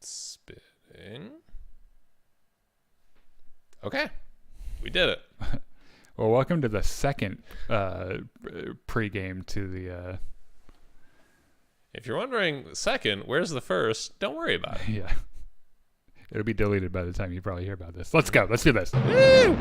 Spitting. Okay. We did it. Well, welcome to the second pregame to the... If you're wondering, second, where's the first? Don't worry about it. Yeah. It'll be deleted by the time you probably hear about this. Let's go. Let's do this. Woo!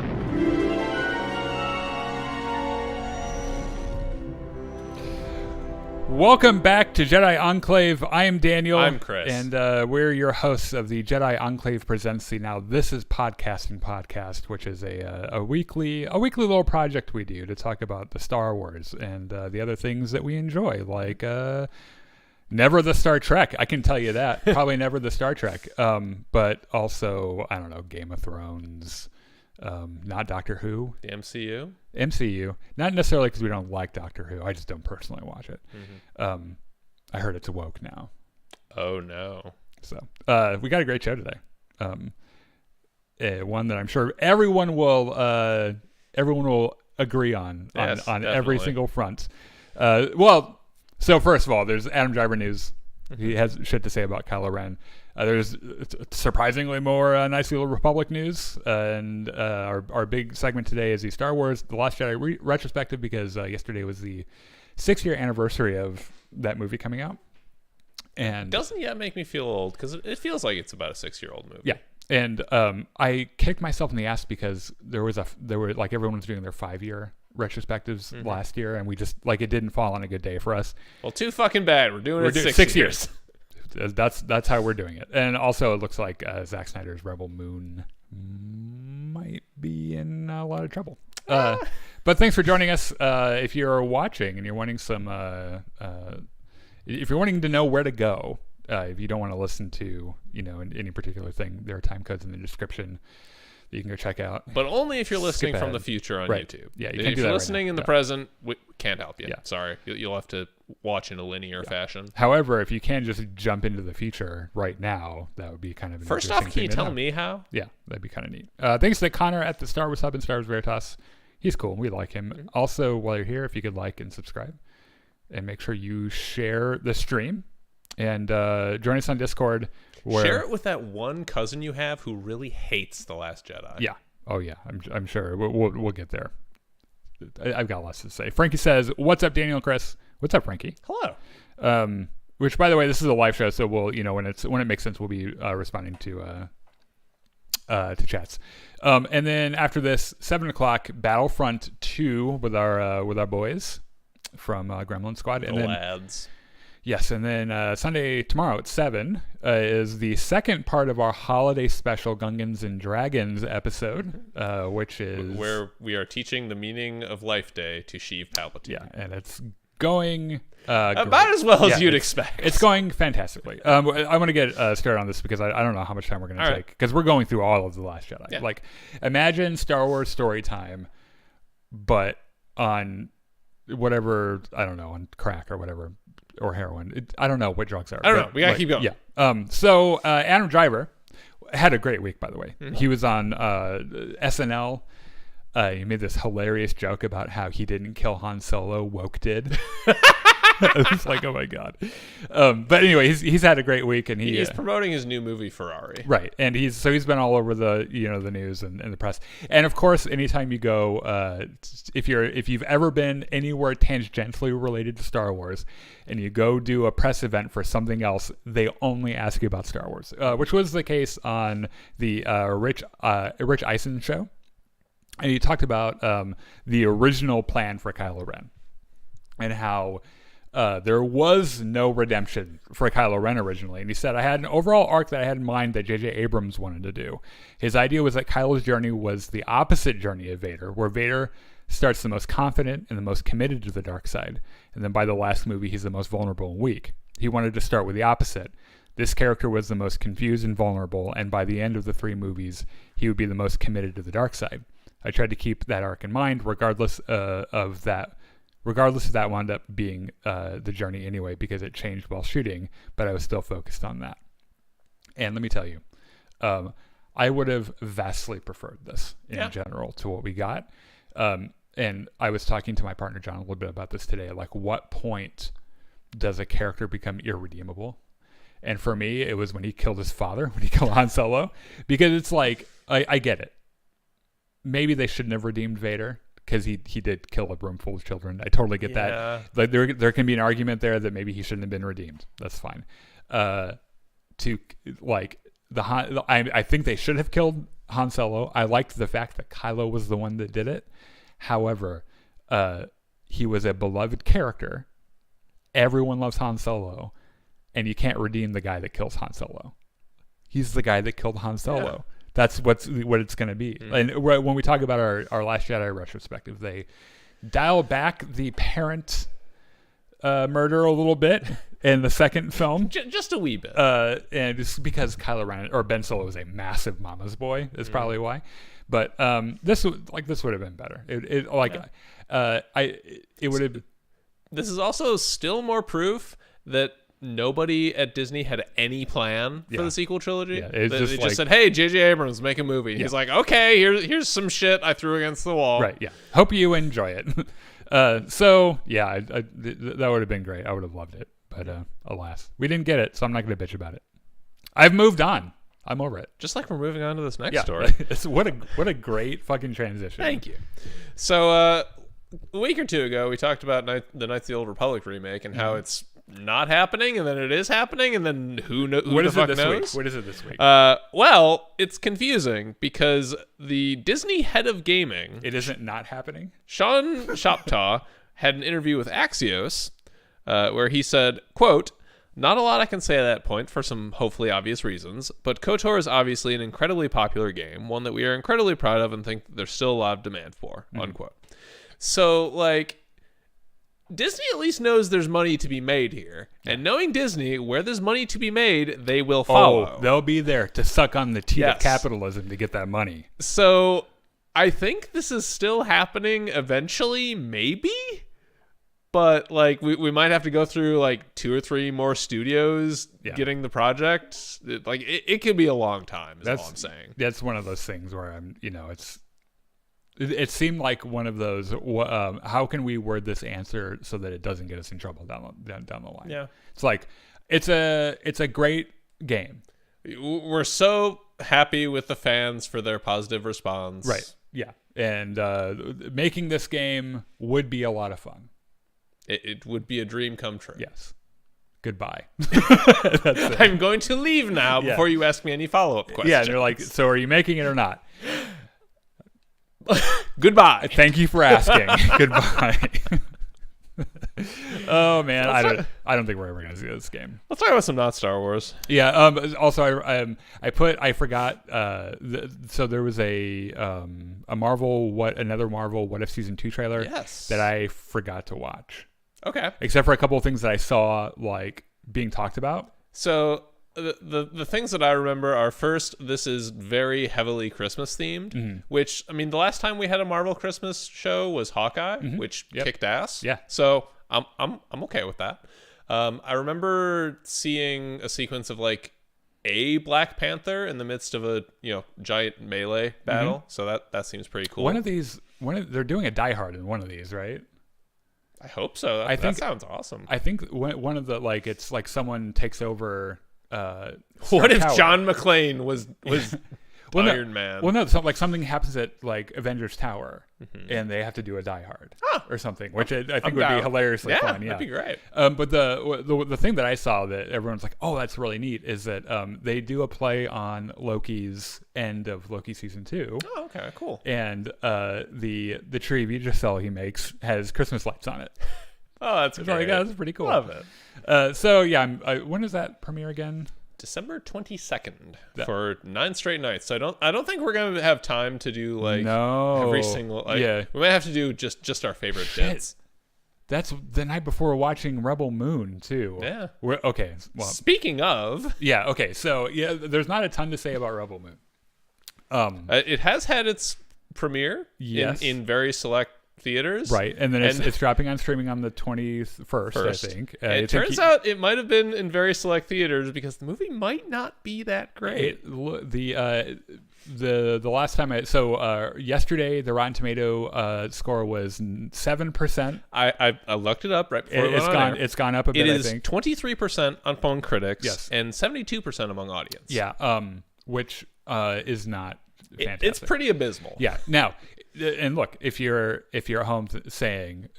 Welcome back to Jedi Enclave. I am Daniel. I'm Chris. And we're your hosts of the Jedi Enclave Presents the Now This Is Podcasting podcast, which is a weekly little project we do to talk about the Star Wars and the other things that we enjoy, like never the Star Trek. I can tell you that. Probably never the Star Trek. But also, I don't know, Game of Thrones, not Doctor Who. The MCU? MCU. Not necessarily because we don't like Doctor Who. I just don't personally watch it. Mm-hmm. I heard it's woke now. Oh, no. So we got a great show today. One that I'm sure everyone will agree on every single front. So first of all, there's Adam Driver news. He has shit to say about Kylo Ren. There's surprisingly more Nicely Little Republic news. And our big segment today is the Star Wars The Last Jedi retrospective, because yesterday was the 6-year anniversary of that movie coming out. And doesn't yet make me feel old, because it feels like it's about a 6-year-old movie. Yeah. And I kicked myself in the ass because there were like everyone was doing their 5-year retrospectives last year, and we just it didn't fall on a good day for us. Well, too fucking bad. We're doing 6 years. That's how we're doing it. And also it looks like Zach Snyder's Rebel Moon might be in a lot of trouble. But thanks for joining us. If you're watching and you're wanting if you're wanting to know where to go, if you don't want to listen to any particular thing, there are time codes in the description that you can go check out. But only if you're listening from the future on YouTube. Yeah, if you're listening in the present, we can't help you. Yeah. Sorry, you'll have to watch in a linear fashion. However, if you can just jump into the future right now, that would be kind of an First off, can you tell me how? Yeah, that'd be kind of neat. Thanks to Connor at the Star Wars Hub and Star Wars Veritas. He's cool. We like him. Mm-hmm. Also, while you're here, if you could like and subscribe, and make sure you share the stream, and join us on Discord. Share it with that one cousin you have who really hates The Last Jedi. Yeah. Oh yeah. I'm sure we'll get there. I've got lots to say. Frankie says, "What's up, Daniel and Chris?" What's up, Frankie? Hello. Which, by the way, this is a live show, so we'll when it makes sense, we'll be responding to chats. And then after this, 7:00, Battlefront 2 with our boys from Gremlin Squad, and then lads. Yes, and then Sunday, tomorrow at 7, is the second part of our holiday special Gungans and Dragons episode, which is... where we are teaching the meaning of Life Day to Sheev Palpatine. Yeah, and it's going... about as well as you'd expect. It's going fantastically. I want to get started on this because I don't know how much time we're going to take, because we're going through all of The Last Jedi. Yeah. Like, imagine Star Wars story time, but on whatever, I don't know, on crack or whatever, or heroin. I don't know what drugs are. I don't know. We gotta keep going. Yeah. So Adam Driver had a great week, by the way. Mm-hmm. He was on SNL. He made this hilarious joke about how he didn't kill Han Solo. Woke did. It's like, oh my god. But anyway, he's had a great week, and he's promoting his new movie Ferrari. Right, and he's been all over the the news and the press. And of course, anytime you go, if you've ever been anywhere tangentially related to Star Wars, and you go do a press event for something else, they only ask you about Star Wars, which was the case on the Rich Eisen show. And he talked about the original plan for Kylo Ren and how there was no redemption for Kylo Ren originally. And he said, I had an overall arc that I had in mind that J.J. Abrams wanted to do. His idea was that Kylo's journey was the opposite journey of Vader, where Vader starts the most confident and the most committed to the dark side. And then by the last movie, he's the most vulnerable and weak. He wanted to start with the opposite. This character was the most confused and vulnerable, and by the end of the 3 movies, he would be the most committed to the dark side. I tried to keep that arc in mind, regardless of that wound up being the journey anyway, because it changed while shooting, but I was still focused on that. And let me tell you, I would have vastly preferred this in general to what we got. And I was talking to my partner, John, a little bit about this today. Like, what point does a character become irredeemable? And for me, it was when he killed his father, when he killed Han Solo, because it's like I get it. Maybe they shouldn't have redeemed Vader because he did kill a room full of children. I totally get that. Like there can be an argument there that maybe he shouldn't have been redeemed. That's fine. To like I think they should have killed Han Solo. I liked the fact that Kylo was the one that did it. However, he was a beloved character. Everyone loves Han Solo, and you can't redeem the guy that kills Han Solo. He's the guy that killed Han Solo. Yeah. That's what it's going to be. And when we talk about our Last Jedi retrospective, they dial back the parent murder a little bit in the second film, just a wee bit, and it's because Kylo Ren or Ben Solo is a massive mama's boy. Is probably why. But this would have been better. It would have. This is also still more proof that nobody at Disney had any plan for the sequel trilogy. Yeah, they just said, "Hey, J.J. Abrams, make a movie." Yeah. He's like, "Okay, here's some shit I threw against the wall." Right. Yeah. Hope you enjoy it. So yeah, that would have been great. I would have loved it, but alas, we didn't get it. So I'm not going to bitch about it. I've moved on. I'm over it. Just like we're moving on to this next story. What a great fucking transition. Thank you. So a week or two ago, we talked about the Knights of the Old Republic remake and how it's not happening, and then it is happening, and then who the fuck knows? What is it this week? Well, it's confusing because the Disney head of gaming... It isn't not happening? Sean Shoptaw had an interview with Axios where he said, quote, "Not a lot I can say at that point for some hopefully obvious reasons, but KOTOR is obviously an incredibly popular game, one that we are incredibly proud of and think there's still a lot of demand for," unquote. So, like, Disney at least knows there's money to be made here. And knowing Disney, where there's money to be made, they will follow. Oh, they'll be there to suck on the teat of capitalism to get that money. So, I think this is still happening eventually, maybe? But, like, we might have to go through, like, 2 or 3 more studios getting the project. It could be a long time, is all I'm saying. That's one of those things where it seemed like one of those, how can we word this answer so that it doesn't get us in trouble down the line? Yeah. It's like, it's a great game. We're so happy with the fans for their positive response. Right. Yeah. And making this game would be a lot of fun. It would be a dream come true. Yes. Goodbye. I'm going to leave now before you ask me any follow-up questions. Yeah, and they're like, so are you making it or not? Goodbye. Thank you for asking. Goodbye. Oh man, I don't think we're ever gonna see this game. Let's talk about some not Star Wars. Yeah. Also, I forgot. So there was a another Marvel What If Season 2 trailer that I forgot to watch. Okay. Except for a couple of things that I saw like being talked about. So the things that I remember are, first, this is very heavily Christmas themed, which, I mean, the last time we had a Marvel Christmas show was Hawkeye, which kicked ass. Yeah. So I'm okay with that. I remember seeing a sequence of like a Black Panther in the midst of a giant melee battle. So that seems pretty cool. They're doing a Die Hard in one of these, right? I hope so. That sounds awesome. I think one of the, like, it's like someone takes over. What if Tower. John McClane was Iron Man? Well, no, something happens at like Avengers Tower, and they have to do a Die Hard or something, which I think would be hilariously fun. Yeah, that'd be great. But the thing that I saw that everyone's like, oh, that's really neat, is that they do a play on Loki's end of Loki season 2. Oh, okay, cool. And the tree Vijay he makes has Christmas lights on it. Oh, that's great. That's pretty cool. Love it. So yeah, when does that premiere again? December 22nd for 9 straight nights. So I don't think we're gonna have time to do like every single. We might have to do just our favorite bits. That's the night before watching Rebel Moon too. Yeah. Okay. Well, speaking of. Yeah. Okay. So there's not a ton to say about Rebel Moon. It has had its premiere in very select theaters, right? And then it's dropping on streaming on the 21st, I think. It turns out it might have been in very select theaters because the movie might not be that great. the last time yesterday the Rotten Tomato score was 7%. I looked it up right before it's gone up a bit. It is I think 23% among critics, yes, and 72% among audience. Yeah, which is not fantastic. It's pretty abysmal. Yeah. Now, and look, if you're at home saying,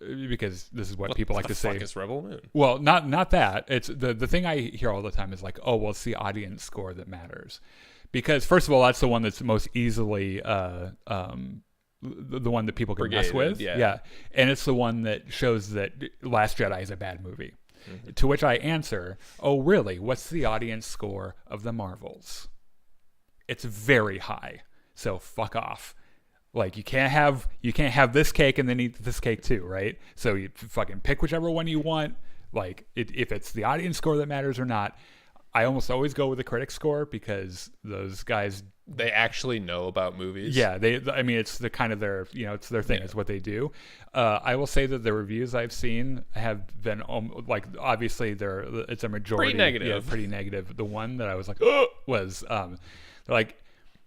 because this is what people like to say, is Rebel Moon? Well, not that. It's the thing I hear all the time is like, oh, well, it's the audience score that matters, because first of all, that's the one that's most easily the one that people can mess with. Yeah, and it's the one that shows that Last Jedi is a bad movie. Mm-hmm. To which I answer, oh, really? What's the audience score of the Marvels? It's very high. So fuck off. Like you can't have this cake and then eat this cake too, right? So you fucking pick whichever one you want. Like if it's the audience score that matters or not. I almost always go with the critic score because those guys, they actually know about movies. Yeah, it's the kind of their, it's their thing. Yeah. It's what they do. I will say that the reviews I've seen have been like, obviously it's a majority. Pretty negative. Yeah, pretty negative. The one that I was like, was like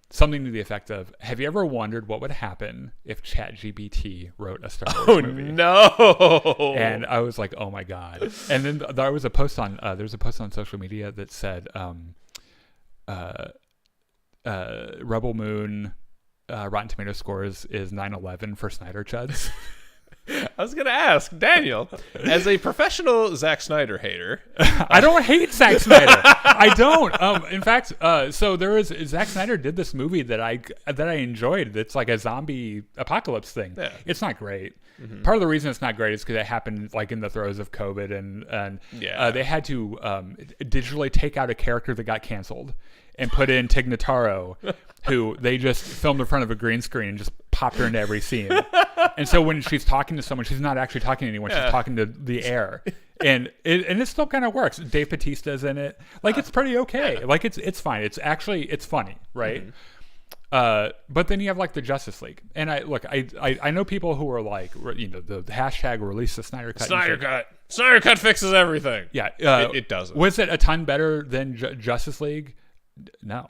something to the effect of, have you ever wondered what would happen if ChatGPT wrote a Star Wars movie? No. And I was like, oh my God. And then there was a post on social media that said, Rebel Moon Rotten Tomato scores is 9/11 for Snyder Chuds. I was going to ask, Daniel, as a professional Zack Snyder hater. I don't hate Zack Snyder. I don't. In fact, so Zack Snyder did this movie that I enjoyed. It's like a zombie apocalypse thing. Yeah. It's not great. Mm-hmm. Part of the reason it's not great is because it happened like in the throes of COVID, and they had to digitally take out a character that got canceled and put in Tig Notaro, who they just filmed in front of a green screen and just popped her into every scene. And so when she's talking to someone, she's not actually talking to anyone. She's talking to the air. And it still kind of works. Dave Bautista's in it. Like, it's pretty okay. Yeah. Like, it's fine. It's funny, right? Mm-hmm. But then you have, like, the Justice League. And I know people who are like, the hashtag release the Snyder Cut. Snyder Cut. Snyder Cut fixes everything. Yeah. It doesn't. Was it a ton better than Justice League? No.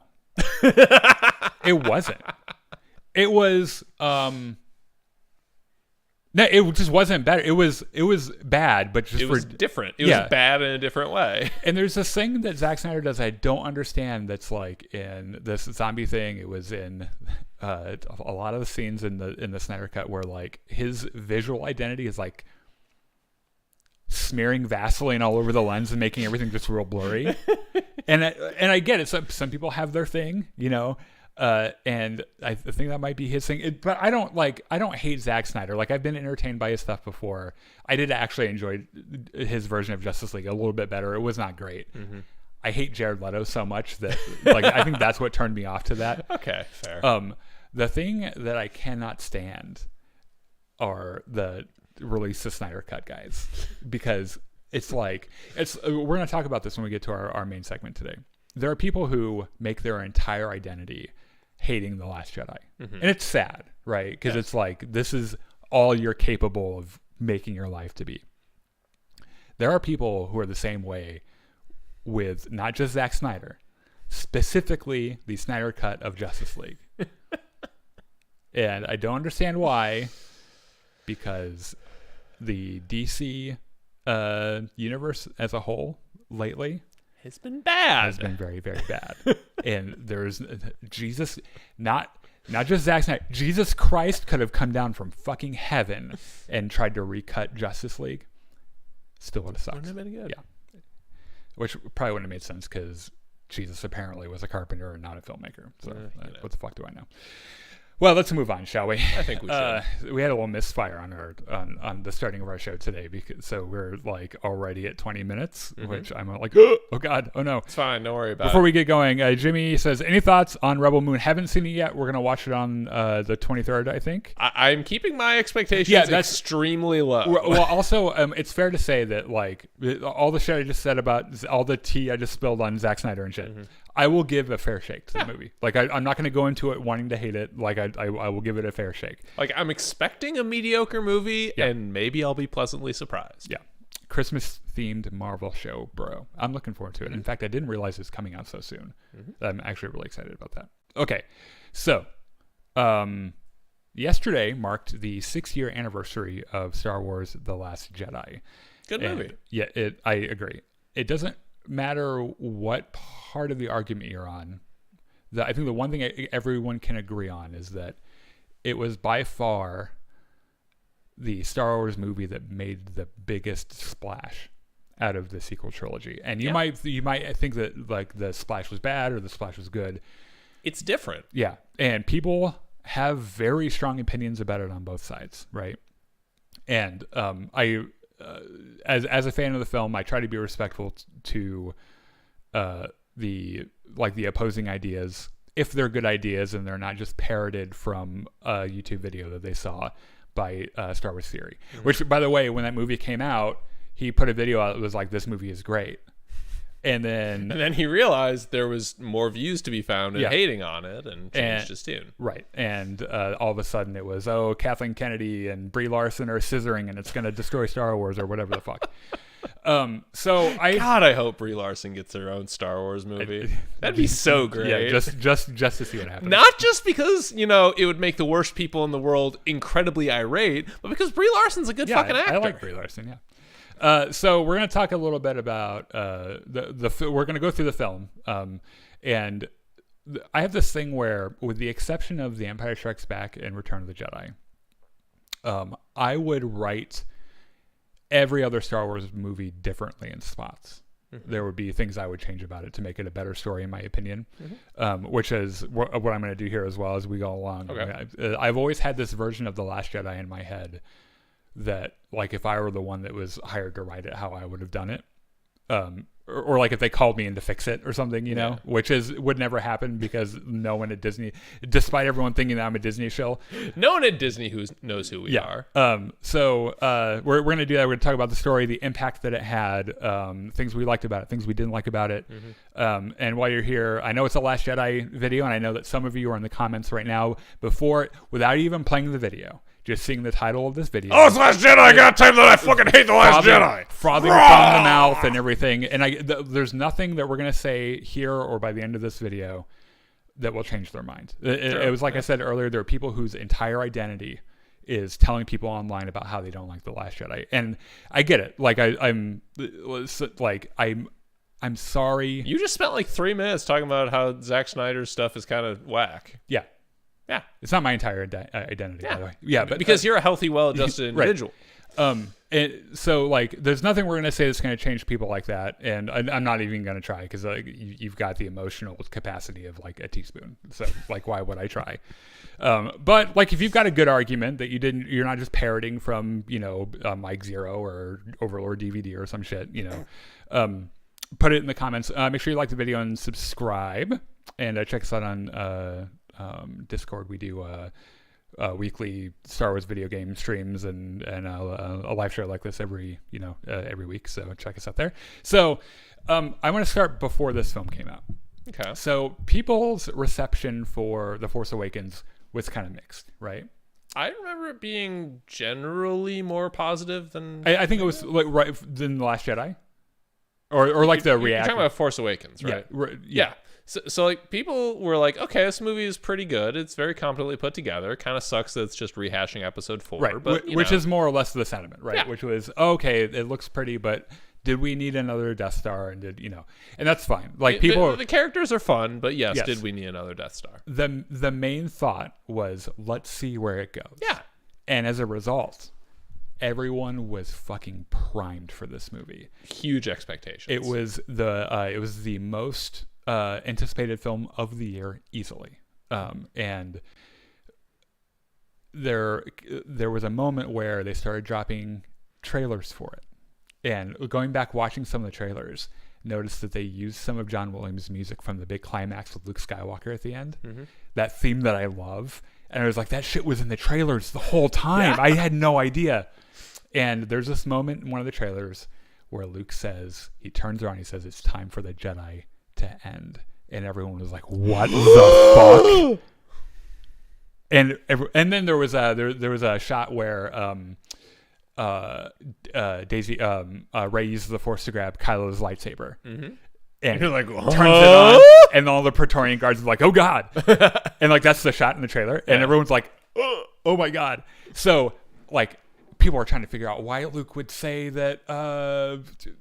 It wasn't. It was no, it just wasn't better. It was bad, but just was different. It was bad in a different way. And there's this thing that Zack Snyder does I don't understand. That's like in this zombie thing. It was in a lot of the scenes in the Snyder Cut where like his visual identity is like smearing Vaseline all over the lens and making everything just real blurry. and I get it. Some people have their thing, and I think that might be his thing. But I don't hate Zack Snyder. Like, I've been entertained by his stuff before. I did actually enjoy his version of Justice League a little bit better. It was not great. Mm-hmm. I hate Jared Leto so much that like I think that's what turned me off to that. Okay, fair. The thing that I cannot stand are the release the Snyder Cut guys, because we're going to talk about this when we get to our main segment today. There are people who make their entire identity hating The Last Jedi. Mm-hmm. And it's sad, right? Because it's like, this is all you're capable of making your life to be. There are people who are the same way with not just Zack Snyder, specifically the Snyder Cut of Justice League. And I don't understand why, because the DC universe as a whole lately has been bad. Has been very, very bad. And there's Jesus, not just Zack Snyder. Jesus Christ could have come down from fucking heaven and tried to recut Justice League. Still would have sucked. Wouldn't have been good. Yeah. Which probably wouldn't have made sense because Jesus apparently was a carpenter and not a filmmaker. So what the fuck do I know? Well, let's move on, shall we? I think we should. We had a little misfire on the starting of our show today, so we're like already at 20 minutes, mm-hmm. which I'm like, oh God, oh no. It's fine, don't worry about Before we get going, Jimmy says, any thoughts on Rebel Moon? Haven't seen it yet. We're going to watch it on the 23rd, I think. I'm keeping my expectations extremely low. Well, also, it's fair to say that like all the shit I just said about all the tea I just spilled on Zack Snyder and shit, mm-hmm. I will give a fair shake to the movie. Like, I'm not going to go into it wanting to hate it. Like, I will give it a fair shake. Like, I'm expecting a mediocre movie, and maybe I'll be pleasantly surprised. Yeah. Christmas-themed Marvel show, bro. I'm looking forward to it. In fact, I didn't realize it's coming out so soon. Mm-hmm. I'm actually really excited about that. Okay, so yesterday marked the 6-year anniversary of Star Wars: The Last Jedi. Good movie. Yeah, I agree. It doesn't matter what part of the argument you're on. I think the one thing everyone can agree on is that it was by far the Star Wars movie that made the biggest splash out of the sequel trilogy. And you might think that like the splash was bad or the splash was good. It's different. Yeah, and people have very strong opinions about it on both sides, right? And I, as a fan of the film, I try to be respectful to the opposing ideas if they're good ideas and they're not just parroted from a YouTube video that they saw by Star Wars Theory. Mm-hmm. Which, by the way, when that movie came out, he put a video out that was like, "This movie is great." And then he realized there was more views to be found and hating on it and changed his tune. Right. And all of a sudden it was, Kathleen Kennedy and Brie Larson are scissoring and it's going to destroy Star Wars or whatever the fuck. I hope Brie Larson gets her own Star Wars movie. That'd be so great. Yeah, just to see what happens. Not just because, it would make the worst people in the world incredibly irate, but because Brie Larson's a good fucking actor. I like Brie Larson, yeah. So we're going to talk a little bit about we're going to go through the film, and I have this thing where, with the exception of The Empire Strikes Back and Return of the Jedi, I would write every other Star Wars movie differently in spots. Mm-hmm. There would be things I would change about it to make it a better story, in my opinion, which is what I'm going to do here as well as we go along. Okay. I've always had this version of The Last Jedi in my head that, like, if I were the one that was hired to write it, how I would have done it, or like if they called me in to fix it or something, which would never happen because no one at Disney, despite everyone thinking that I'm a Disney shill, no one at Disney knows who we are. So we're going to do that. We're going to talk about the story, the impact that it had, things we liked about it, things we didn't like about it. Mm-hmm. And while you're here, I know it's a Last Jedi video, and I know that some of you are in the comments right now without even playing the video, just seeing the title of this video. Oh, it's Last Jedi! I gotta tell you that I fucking hate The Last Jedi! Frothing from the mouth and everything. And there's nothing that we're going to say here or by the end of this video that will change their mind. It was like I said earlier, there are people whose entire identity is telling people online about how they don't like The Last Jedi. And I get it. Like, I'm sorry. You just spent like 3 minutes talking about how Zach Snyder's stuff is kind of whack. Yeah. Yeah, it's not my entire identity, by the way. Yeah, but because you're a healthy, well-adjusted individual. And so, like, there's nothing we're going to say that's going to change people like that, and I'm not even going to try because you've got the emotional capacity of like a teaspoon. So, like, why would I try? But like, if you've got a good argument that you're not just parroting from Mike Zero or Overlord DVD or some shit, put it in the comments. Make sure you like the video and subscribe, and check us out on Discord. We do weekly Star Wars video game streams and a live show like this every week, so check us out there. So I want to start before this film came out. Okay. So people's reception for The Force Awakens was kind of mixed, right? I remember it being generally more positive than I think it was like than The Last Jedi, or like the reaction. You're talking about Force Awakens, right? Yeah. So like, people were like, okay, this movie is pretty good. It's very competently put together. Kind of sucks that it's just rehashing episode 4. Right, but, which is more or less the sentiment, right? Yeah. Which was, okay, it looks pretty, but did we need another Death Star? And and that's fine. Like, the characters are fun, but yes, did we need another Death Star? The main thought was, let's see where it goes. Yeah. And as a result, everyone was fucking primed for this movie. Huge expectations. It was the most anticipated film of the year easily, and there was a moment where they started dropping trailers for it, and going back watching some of the trailers, noticed that they used some of John Williams' music from the big climax with Luke Skywalker at the end, that theme that I love, and I was like, that shit was in the trailers the whole time. I had no idea. And there's this moment in one of the trailers where Luke says, he turns around, he says, it's time for the Jedi to end, and everyone was like, what the fuck? And then there was a shot where Ray uses the Force to grab Kylo's lightsaber, and You're like, turns it on, and all the Praetorian guards are like, oh God. And like, that's the shot in the trailer. And everyone's like, oh my God. So like, people are trying to figure out why Luke would say that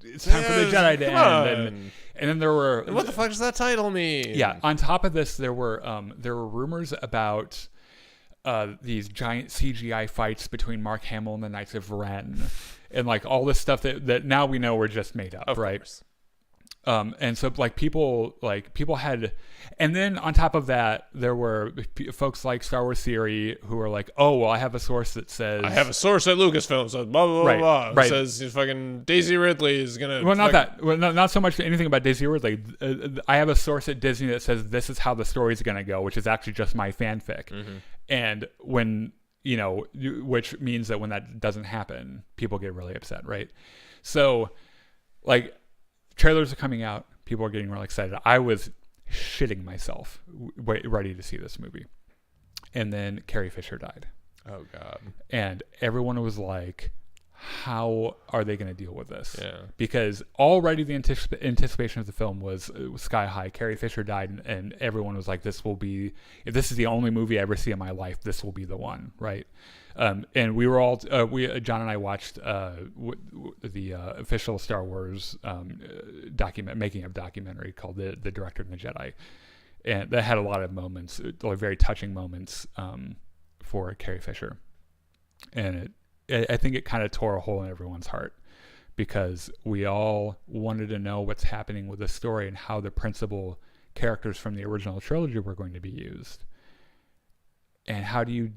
it's time for the Jedi to end. And then there were... And what the fuck does that title mean? Yeah. On top of this, there were rumors about these giant CGI fights between Mark Hamill and the Knights of Ren. And like all this stuff that now we know were just made up, right? Course. And so like people had, and then on top of that, there were folks like Star Wars Theory who were like, oh, well, I have a source that says, I have a source at Lucasfilm says blah blah right, blah right. says fucking Daisy Ridley is gonna. Well, not so much anything about Daisy Ridley. I have a source at Disney that says this is how the story's gonna go, which is actually just my fanfic. Mm-hmm. And when which means that when that doesn't happen, people get really upset, right? So, like. Trailers are coming out. People are getting really excited. I was shitting myself ready to see this movie. And then Carrie Fisher died. Oh, God. And everyone was like, how are they going to deal with this? Yeah. Because already the anticipation of the film was sky high. Carrie Fisher died, and everyone was like, if this is the only movie I ever see in my life, this will be the one, right? And we were all, John and I watched the official Star Wars making of documentary called The Director and the Jedi. And that had a lot of moments, like very touching moments for Carrie Fisher. And I think it kind of tore a hole in everyone's heart because we all wanted to know what's happening with the story and how the principal characters from the original trilogy were going to be used. And how do you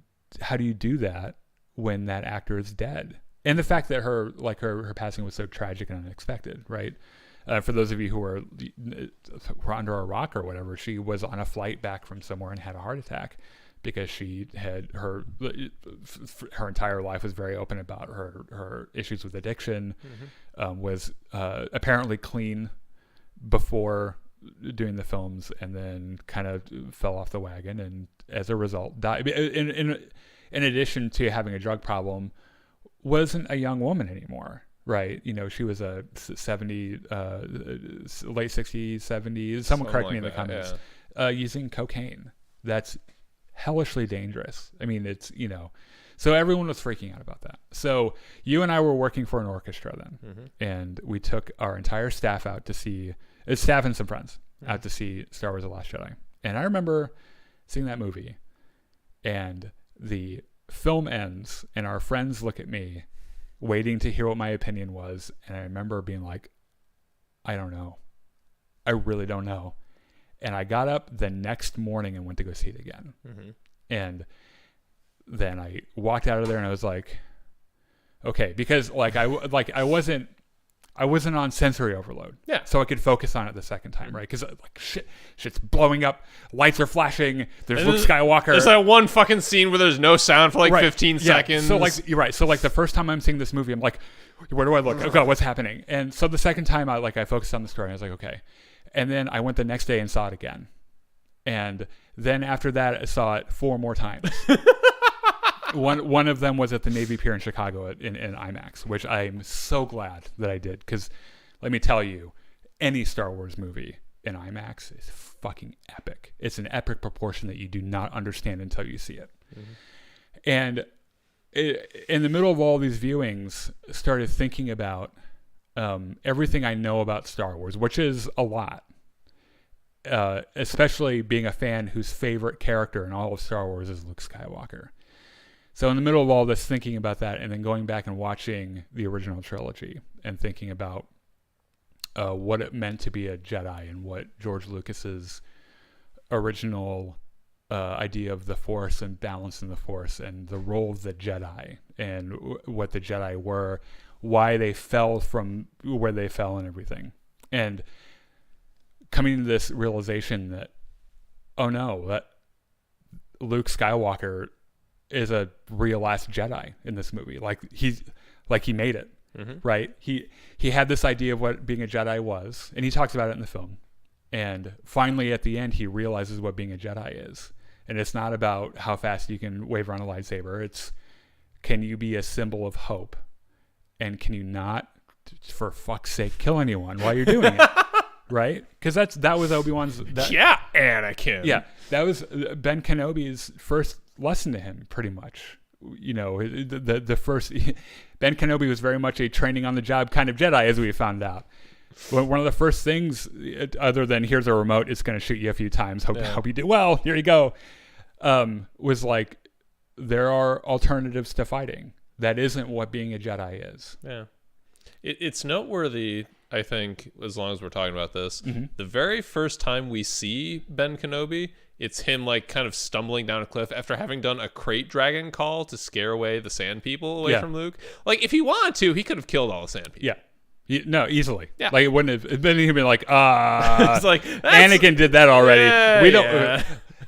do that when that actor is dead? And the fact that her passing was so tragic and unexpected, right? For those of you who were under a rock or whatever, she was on a flight back from somewhere and had a heart attack because she had her entire life was very open about her issues with addiction, was apparently clean before doing the films, and then kind of fell off the wagon, and as a result died. In addition to having a drug problem, wasn't a young woman anymore, right? She was a 70, late 60s, 70s. Someone correct me in the comments. Yeah. Using cocaine. That's hellishly dangerous. I mean, it's so everyone was freaking out about that. So you and I were working for an orchestra then, and we took our entire staff out to see. Staff and some friends out to see Star Wars: The Last Jedi. And I remember seeing that movie, and the film ends, and our friends look at me, waiting to hear what my opinion was. And I remember being like, I don't know. I really don't know. And I got up the next morning and went to go see it again. And then I walked out of there and I was like, okay, because I wasn't on sensory overload. Yeah. So I could focus on it the second time, right? Because shit's blowing up, lights are flashing, there's Luke Skywalker. There's that one fucking scene where there's no sound for 15 seconds. So you're right. So the first time I'm seeing this movie, I'm like, where do I look? Oh God, what's happening? And so the second time I focused on the story, and I was like, okay. And then I went the next day and saw it again. And then after that, I saw it 4 more times. One of them was at the Navy Pier in Chicago in IMAX, which I'm so glad that I did, because let me tell you, any Star Wars movie in IMAX is fucking epic. It's an epic proportion that you do not understand until you see it. And in the middle of all these viewings, started thinking about everything I know about Star Wars, which is a lot. Especially being a fan whose favorite character in all of Star Wars is Luke Skywalker. So in the middle of all this, thinking about that, and then going back and watching the original trilogy and thinking about what it meant to be a Jedi and what George Lucas's original idea of the Force and balance in the Force and the role of the Jedi and what the Jedi were, why they fell from where they fell and everything. And coming to this realization that, oh no, that Luke Skywalker is a real Last Jedi in this movie. He made it, right? He had this idea of what being a Jedi was, and he talks about it in the film. And finally, at the end, he realizes what being a Jedi is. And it's not about how fast you can wave around a lightsaber. It's, can you be a symbol of hope? And can you not, for fuck's sake, kill anyone while you're doing it? right? Because that was Obi-Wan's. Yeah, Anakin. Yeah, that was Ben Kenobi's first lesson to him, pretty much. The first Ben Kenobi was very much a training on the job kind of Jedi, as we found out. One of the first things, other than here's a remote, it's going to shoot you a few times. Hope you do well. Here you go. Was like, there are alternatives to fighting. That isn't what being a Jedi is. Yeah. It's noteworthy, I think, as long as we're talking about this, the very first time we see Ben Kenobi, it's him like kind of stumbling down a cliff after having done a crate dragon call to scare away the sand people away from Luke. Like, if he wanted to, he could have killed all the sand people. Yeah. No, easily. Yeah. Like, it wouldn't have been even like, it's like, Anakin did that already. Yeah, we don't. Yeah.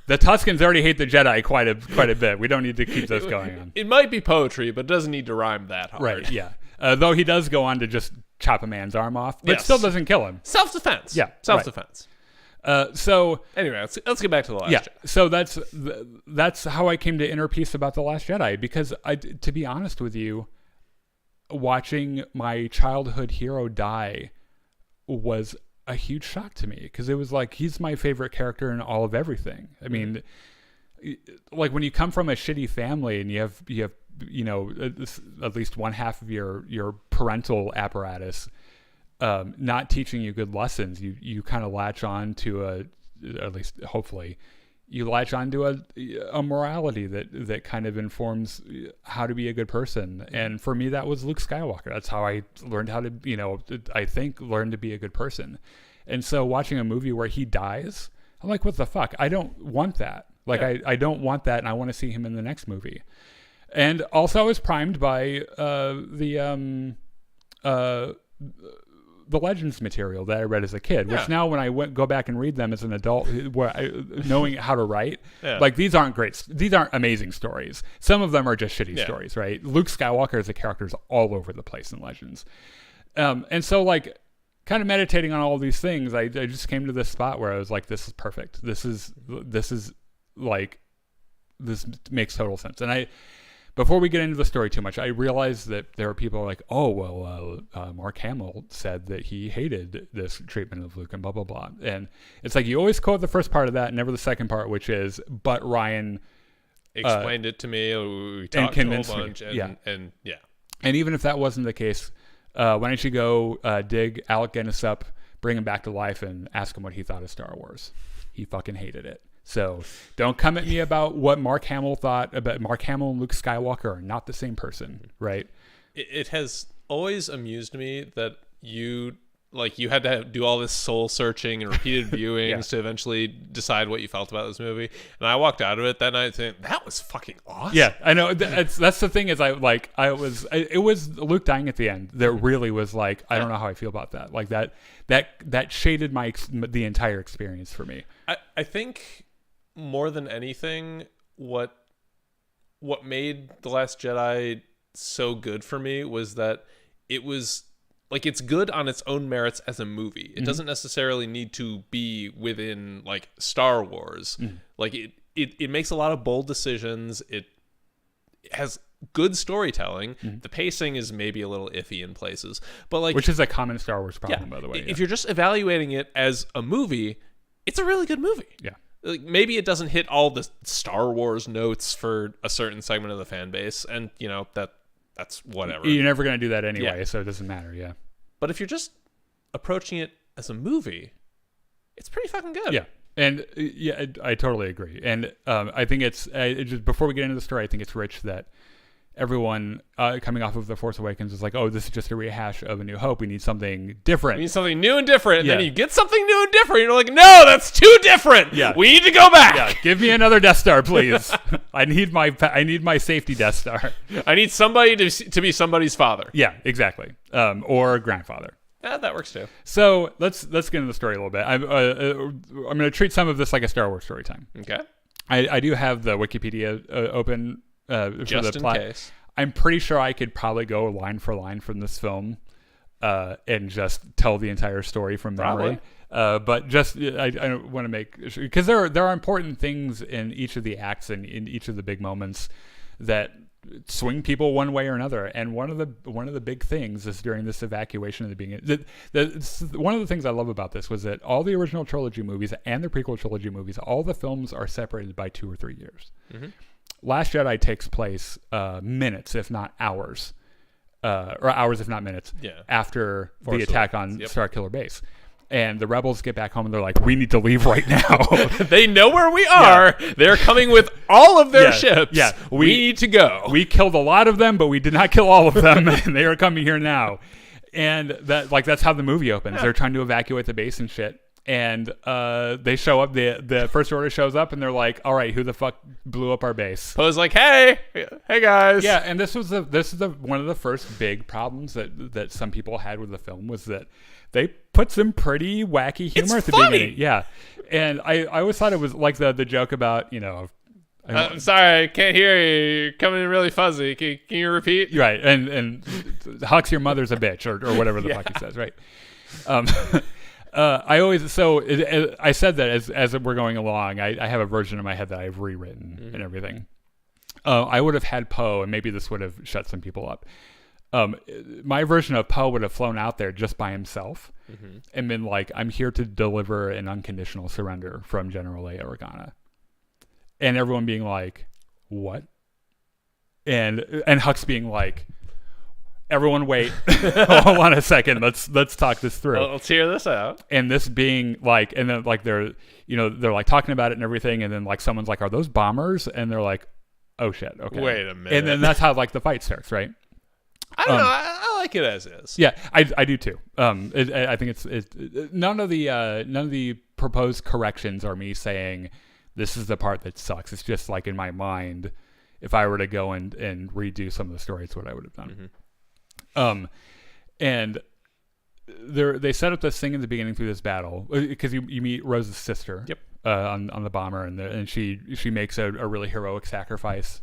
The Tuscans already hate the Jedi quite a bit. We don't need to keep this going on. It might be poetry, but it doesn't need to rhyme that hard. Right, yeah. Though he does go on to just chop a man's arm off, but still doesn't kill him. Self-defense. Yeah, self-defense. Right. So anyway, let's get back to the Last Jedi. So that's how I came to Inner Peace about the Last Jedi, because to be honest with you, watching my childhood hero die was a huge shock to me, because it was like, he's my favorite character in all of everything. I mean, like, when you come from a shitty family and you have at least one half of your parental apparatus not teaching you good lessons, you kind of latch on to at least hopefully you latch on to a morality that kind of informs how to be a good person. And for me, that was Luke Skywalker. That's how I learned how to, I think, learn to be a good person. And so watching a movie where he dies, I'm like, what the fuck? I don't want that. Like, I don't want that, and I want to see him in the next movie. And also I was primed by the Legends material that I read as a kid, which now when I go back and read them as an adult, knowing how to write, like, these aren't amazing stories. Some of them are just shitty stories, right? Luke Skywalker as a character is all over the place in Legends. And so, like, kind of meditating on all these things, I just came to this spot where I was like, this is perfect. This is like, this makes total sense. And before we get into the story too much, I realized that there are people like, oh, well, Mark Hamill said that he hated this treatment of Luke and blah, blah, blah. And it's like, you always quote the first part of that, never the second part, which is, but Ryan explained it to me. We talked a whole bunch. And even if that wasn't the case, why don't you go dig Alec Guinness up, bring him back to life, and ask him what he thought of Star Wars. He fucking hated it. So don't come at me about what Mark Hamill thought. About Mark Hamill and Luke Skywalker are not the same person, right? It has always amused me that you had to do all this soul searching and repeated viewings to eventually decide what you felt about this movie. And I walked out of it that night saying, that was fucking awesome. Yeah, I know. That's the thing is, it was Luke dying at the end that really was like, I don't know how I feel about that. Like, that shaded the entire experience for me. I think more than anything, what made The Last Jedi so good for me was that it was, like, it's good on its own merits as a movie. It doesn't necessarily need to be within, like, Star Wars. Like, it makes a lot of bold decisions. It has good storytelling. The pacing is maybe a little iffy in places, but, like, which is a common Star Wars problem, by the way. If you're just evaluating it as a movie, it's a really good movie. Yeah. Like, maybe it doesn't hit all the Star Wars notes for a certain segment of the fan base, and that's whatever. You're never going to do that anyway, so it doesn't matter. Yeah. But if you're just approaching it as a movie, it's pretty fucking good. Yeah. And I totally agree. And I think it's just before we get into the story, I think it's rich that everyone coming off of The Force Awakens is like, oh, this is just a rehash of A New Hope. We need something different. We need something new and different. And then you get something new and different. You're like, no, that's too different. Yeah. We need to go back. Yeah. Give me another Death Star, please. I need my safety Death Star. I need somebody to be somebody's father. Yeah, exactly. Or grandfather. Yeah, that works too. So let's get into the story a little bit. I'm going to treat some of this like a Star Wars story time. Okay. I do have the Wikipedia open just for the in plot. case. I'm pretty sure I could probably go line for line from this film and just tell the entire story from memory. But just I want to make sure, because there are important things in each of the acts and in each of the big moments that swing people one way or another. And one of the big things is during this evacuation at the beginning. One of the things I love about this was that all the original trilogy movies and the prequel trilogy movies, all the films are separated by 2 or 3 years. Mm-hmm. Last Jedi takes place minutes, if not hours, or hours, if not minutes, after the attack on Starkiller Base. And the rebels get back home and they're like, we need to leave right now. They know where we are. Yeah. They're coming with all of their ships. Yeah. We need to go. We killed a lot of them, but we did not kill all of them. And they are coming here now. And that's how the movie opens. Yeah. They're trying to evacuate the base and shit. And they show up. The First Order shows up, and they're like, "All right, who the fuck blew up our base?" Poe's like, "Hey guys." Yeah, and this is one of the first big problems that some people had with the film was that they put some pretty wacky humor at the beginning. Yeah, and I always thought it was like the joke about I'm sorry, I can't hear you. You're coming in really fuzzy. Can you repeat? Right, and Hux, your mother's a bitch, or whatever the fuck he says, right? I said that as we're going along, I have a version in my head that I've rewritten and everything. I would have had Poe, and maybe this would have shut some people up. My version of Poe would have flown out there just by himself and been like, I'm here to deliver an unconditional surrender from General Leia Organa. And everyone being like, what? And Hux being like, everyone wait. Hold on a second. Let's talk this through. Well, let's hear this out. And this being like, and then like they're like talking about it and everything, and then like someone's like, are those bombers? And they're like, oh shit, okay. Wait a minute. And then that's how like the fight starts, right? I don't know. I like it as is. Yeah, I do too. I think it's none of the proposed corrections are me saying this is the part that sucks. It's just like in my mind, if I were to go and redo some of the stories, what I would have done. And they set up this thing in the beginning through this battle because you meet Rose's sister. Yep. On the bomber, and she makes a really heroic sacrifice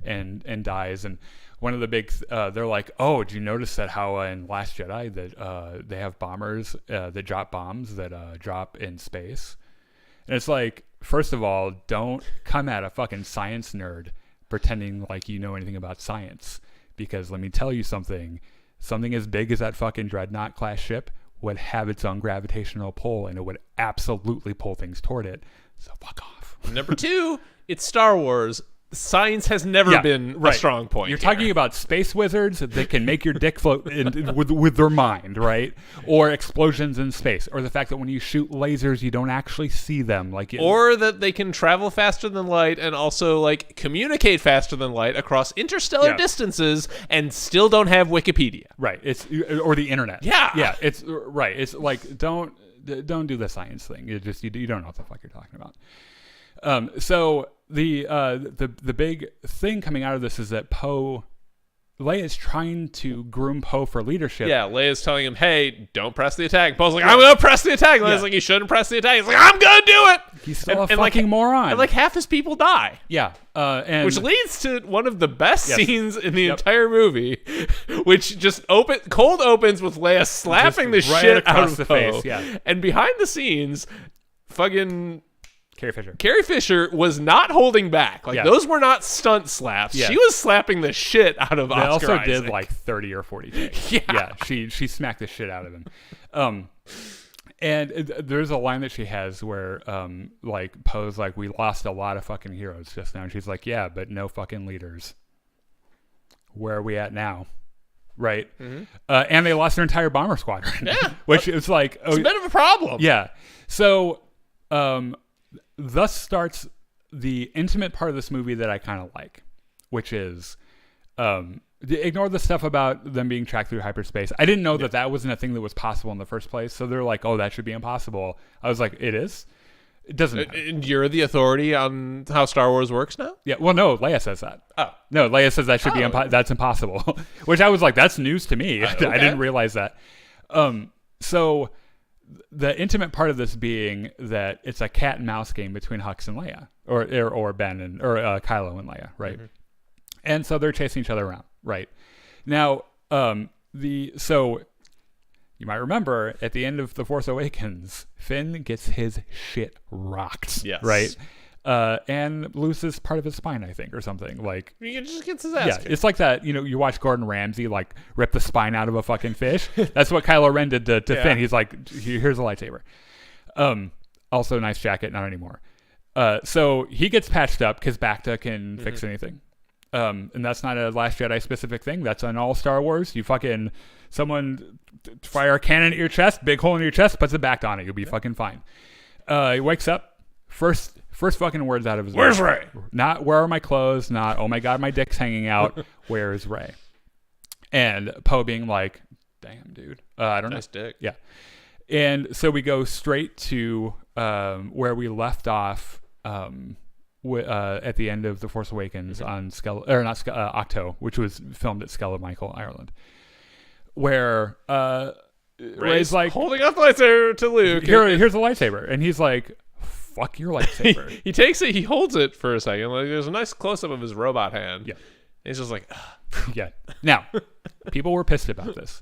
and dies. And one of the big they're like, oh, did you notice that how in Last Jedi that they have bombers that drop bombs that drop in space? And it's like, first of all, don't come at a fucking science nerd pretending like you know anything about science, because let me tell you something as big as that fucking Dreadnought class ship would have its own gravitational pull, and it would absolutely pull things toward it. So fuck off. Number 2, it's Star Wars. Science has never been a strong point. You're talking about space wizards that can make your dick float with their mind, right? Or explosions in space, or the fact that when you shoot lasers, you don't actually see them, or that they can travel faster than light and also like communicate faster than light across interstellar distances and still don't have Wikipedia. Right. Or the internet. Yeah. Yeah. It's right. It's like don't do the science thing. You don't know what the fuck you're talking about. So the big thing coming out of this is that Leia is trying to groom Poe for leadership. Yeah, Leia's telling him, hey, don't press the attack. Poe's like, I'm going to press the attack. Leia's like, you shouldn't press the attack. He's like, I'm going to do it. He's still a fucking moron. And like half his people die. Yeah. Which leads to one of the best scenes in the entire movie, which just cold opens with Leia slapping the shit out of the Poe. Yeah. And behind the scenes, fucking Carrie Fisher was not holding back. Those were not stunt slaps. Yeah. She was slapping the shit out of Oscar Isaac. They also did like 30 or 40 takes. Yeah. She smacked the shit out of him. And there's a line that she has where like Poe's like, we lost a lot of fucking heroes just now. And she's like, yeah, but no fucking leaders. Where are we at now? Right? Mm-hmm. And they lost their entire bomber squadron. Yeah. Which is like... It's a bit of a problem. Yeah. So... thus starts the intimate part of this movie that I kind of like, which is ignore the stuff about them being tracked through hyperspace. I didn't know that wasn't a thing that was possible in the first place. So they're like, oh, that should be impossible. I was like, it is? It doesn't. And you're the authority on how Star Wars works now? Yeah. Well, no, Leia says that. Oh. No, Leia says that should be that's impossible. Which I was like, that's news to me. Okay. I didn't realize that. So... the intimate part of this being that it's a cat and mouse game between Hux and Leia, or Ben and Kylo and Leia, right? Mm-hmm. And so they're chasing each other around, right? Now, so you might remember at the end of The Force Awakens, Finn gets his shit rocked, yes. right? and loses part of his spine, I think, or something. Like, He just gets his ass kicked. it's like that. You watch Gordon Ramsay like rip the spine out of a fucking fish. That's what Kylo Ren did to Finn. He's like, here's a lightsaber. Also, nice jacket, not anymore. So he gets patched up because Bacta can fix anything. And that's not a Last Jedi specific thing. That's on all Star Wars. You fucking someone fire a cannon at your chest, big hole in your chest, puts it back on it. You'll be fucking fine. He wakes up. First fucking words out of his Where's mouth. Rey? Not where are my clothes? Not oh my god, my dick's hanging out. Where's Rey? And Poe being like, damn, dude. I don't know. Nice dick. Yeah. And so we go straight to where we left off at the end of The Force Awakens on Octo, which was filmed at Skella Michael, Ireland, where Rey's like holding up the lightsaber to Luke. Here's a lightsaber, and he's like, "Fuck your lightsaber." He takes it. He holds it for a second. Like there's a nice close up of his robot hand. Yeah, and he's just like, yeah. Now, people were pissed about this,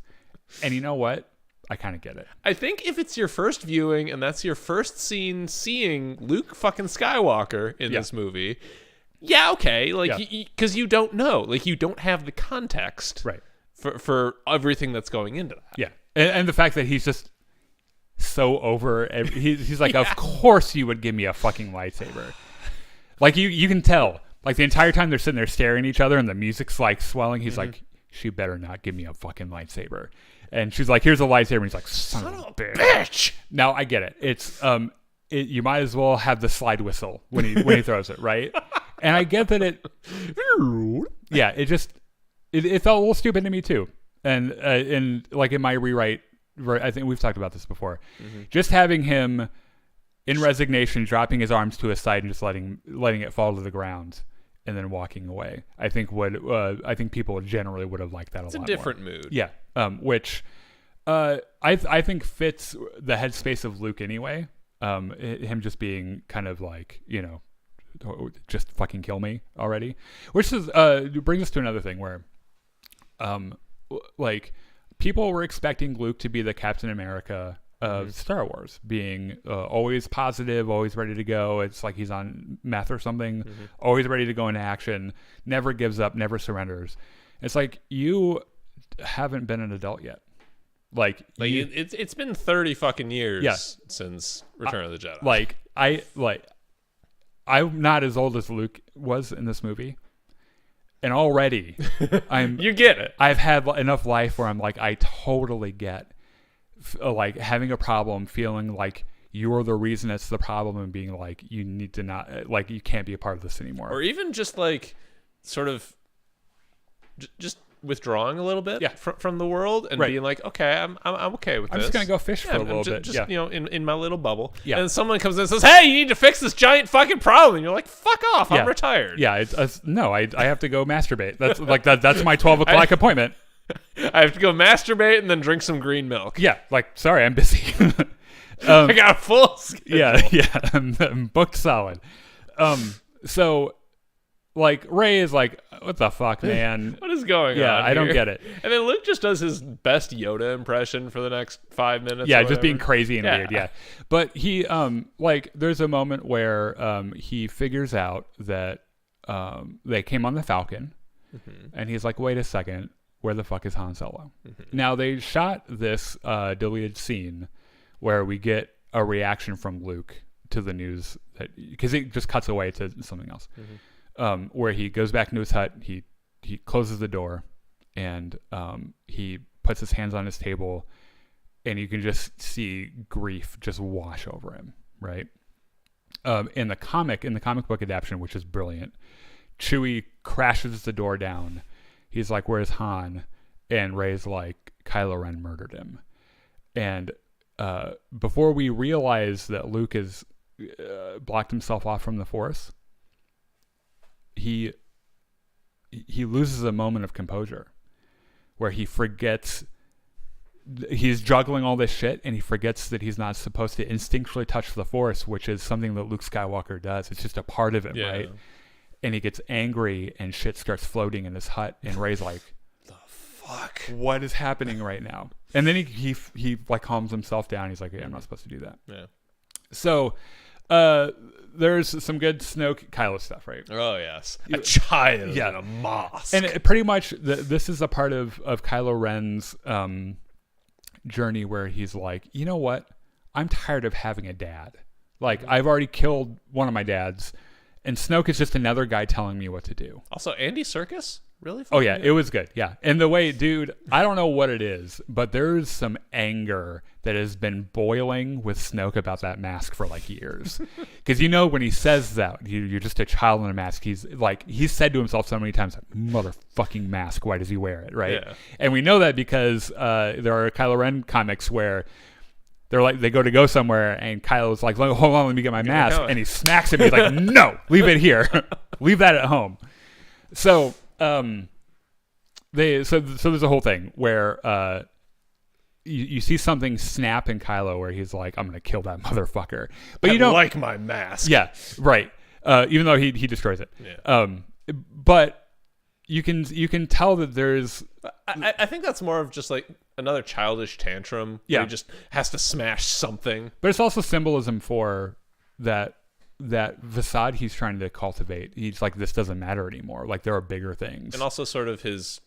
and you know what? I kind of get it. I think if it's your first viewing and that's your first scene seeing Luke fucking Skywalker in this movie, okay, like because you don't know, like you don't have the context, right, for everything that's going into that. Yeah, and the fact that he's just so over, he's like, of course you would give me a fucking lightsaber. Like you can tell, like the entire time they're sitting there staring at each other and the music's like swelling. He's like, she better not give me a fucking lightsaber. And she's like, here's a lightsaber. And he's like, son of a bitch. Now, I get it. It's you might as well have the slide whistle when he throws it, right? And I get that it felt a little stupid to me too. And like in my rewrite, I think we've talked about this before. Just having him in resignation, dropping his arms to his side and just letting it fall to the ground. And then walking away, I think people generally would have liked that a lot more. It's a different mood. Yeah, which I think fits the headspace of Luke anyway. Him just being kind of like, just fucking kill me already. Which is brings us to another thing where, like, people were expecting Luke to be the Captain America of Star Wars, being always positive, always ready to go. It's like he's on meth or something, always ready to go into action, never gives up, never surrenders. It's like, you haven't been an adult yet. It's been 30 fucking years since Return of the Jedi. I'm not as old as Luke was in this movie, and already you get it. I've had enough life where I'm like, I totally get like having a problem, feeling like you're the reason it's the problem, and being like, you need to not, like, you can't be a part of this anymore. Or even just like sort of just withdrawing a little bit from the world and being like, okay, I'm okay with this. I'm just gonna go fish for a little bit. Just in my little bubble. Yeah. And someone comes in and says, hey, you need to fix this giant fucking problem, and you're like, fuck off, I'm retired. Yeah, I have to go masturbate. That's like that's my 12 o'clock appointment. I have to go masturbate and then drink some green milk. Yeah, like, sorry, I'm busy. I got a full schedule. Yeah, I'm booked solid. So, like, Rey is like, what the fuck, man? What is going on? Yeah, I don't get it. And then Luke just does his best Yoda impression for the next 5 minutes. Yeah, just being crazy and weird. Yeah, but he, like, there's a moment where he figures out that they came on the Falcon, and he's like, wait a second. Where the fuck is Han Solo? Now, they shot this deleted scene where we get a reaction from Luke to the news, because it just cuts away to something else, where he goes back into his hut, he closes the door, and he puts his hands on his table, and you can just see grief just wash over him, right? In the comic book adaptation, which is brilliant, Chewie crashes the door down. He's like, where's Han? And Rey's like, Kylo Ren murdered him. And before we realize that Luke has blocked himself off from the Force, he loses a moment of composure where he forgets, he's juggling all this shit, and he forgets that he's not supposed to instinctually touch the Force, which is something that Luke Skywalker does. It's just a part of him, right? And he gets angry, and shit starts floating in his hut, and Rey's like, the fuck? What is happening right now? And then he like calms himself down. He's like, yeah, I'm not supposed to do that. Yeah. So There's some good Snoke Kylo stuff, right? Oh yes, a child in a mosque, and pretty much this is a part of Kylo Ren's journey where he's like, you know what? I'm tired of having a dad. Like I've already killed one of my dads, and Snoke is just another guy telling me what to do. Also, Andy Serkis. Really? Oh yeah, it was good. Yeah, and the way, dude, I don't know what it is, but there's some anger that has been boiling with Snoke about that mask for like years. Because when he says that you're just a child in a mask, he's said to himself so many times, "Motherfucking mask, why does he wear it?" Right? Yeah. And we know that because there are Kylo Ren comics where they go somewhere and Kylo's like, "Hold on, let me get my mask," and he smacks him. He's like, "No, leave it here. Leave that at home." So. So there's a whole thing where you see something snap in Kylo where he's like, I'm gonna kill that motherfucker, but you don't like my mask. Yeah, right. Even though he destroys it. Yeah. But you can tell that there's I think that's more of just like another childish tantrum. Yeah. Where he just has to smash something. But it's also symbolism for that facade he's trying to cultivate. He's like, this doesn't matter anymore. Like there are bigger things. And also sort of his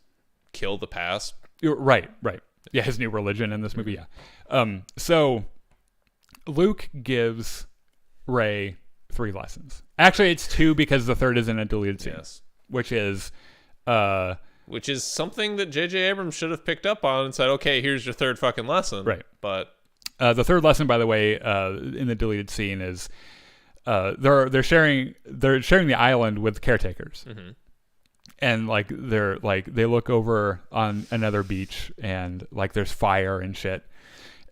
kill the past. Right. Yeah, his new religion in this movie. Yeah. So Luke gives Rey 3 lessons. Actually, it's 2 because the third is in a deleted scene. Yes. Which is something that J.J. Abrams should have picked up on and said, okay, here's your third fucking lesson. Right. But the third lesson, by the way, in the deleted scene is they're sharing the island with caretakers. Mm-hmm. And like they look over on another beach and like there's fire and shit.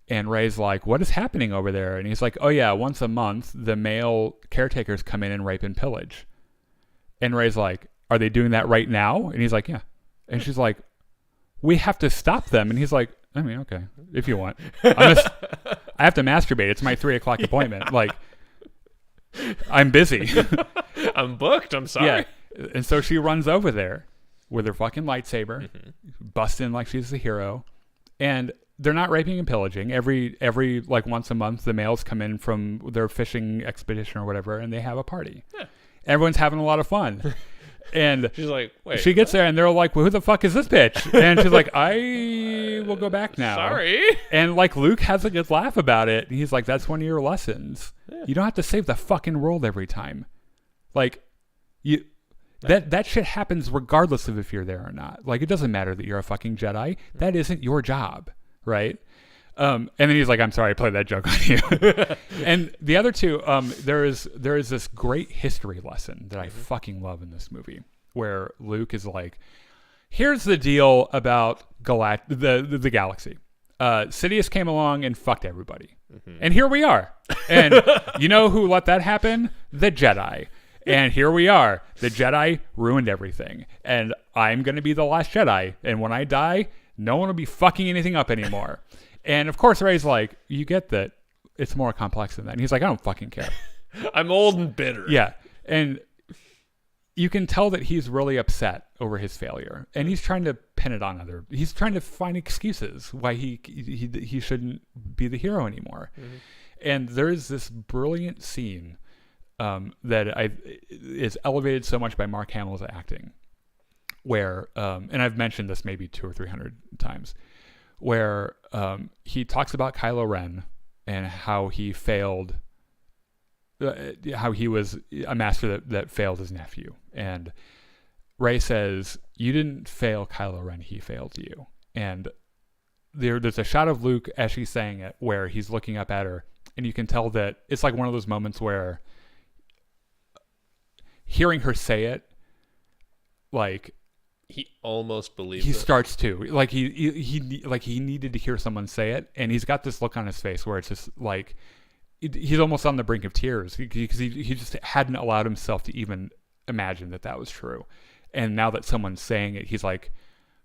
And Rey's like, what is happening over there? And he's like, oh yeah, once a month the male caretakers come in and rape and pillage. And Rey's like, are they doing that right now? And he's like, yeah. And she's like, we have to stop them. And he's like, I mean, okay, if you want. I have to masturbate. It's my 3:00 appointment. Yeah. Like, I'm busy. I'm booked. I'm sorry. Yeah. And so she runs over there with her fucking lightsaber, busts in like she's the hero. And they're not raping and pillaging. Every like once a month, the males come in from their fishing expedition or whatever, and they have a party. Yeah. Everyone's having a lot of fun. And she's like, wait. She gets there, and they're like, well, who the fuck is this bitch? And she's like, I will go back now. Sorry. And like Luke has a good laugh about it. And he's like, that's one of your lessons. Yeah. You don't have to save the fucking world every time. Like, that shit happens regardless of if you're there or not. Like, it doesn't matter that you're a fucking Jedi. That isn't your job, right? And then he's like, I'm sorry, I played that joke on you. And the other two, there is this great history lesson that I fucking love in this movie, where Luke is like, here's the deal about the galaxy. Sidious came along and fucked everybody. And here we are. And you know who let that happen? The Jedi. And here we are. The Jedi ruined everything. And I'm going to be the last Jedi. And when I die, no one will be fucking anything up anymore. And of course, Rey's like, you get that it's more complex than that. And he's like, I don't fucking care. I'm old and bitter. Yeah. And you can tell that he's really upset over his failure. And he's trying to pin it on he's trying to find excuses why he shouldn't be the hero anymore. And there's this brilliant scene that is elevated so much by Mark Hamill's acting, where and I've mentioned this maybe 200 or 300 times, where he talks about Kylo Ren and how he failed, how he was a master that failed his nephew. And Rey says, you didn't fail Kylo Ren, he failed you. And there's a shot of Luke as she's saying it where he's looking up at her, and you can tell that it's like one of those moments where hearing her say it, like, he almost believes he it. Starts to like he needed to hear someone say it, and he's got this look on his face where it's just like he's almost on the brink of tears because he just hadn't allowed himself to even imagine that was true. And now that someone's saying it, he's like,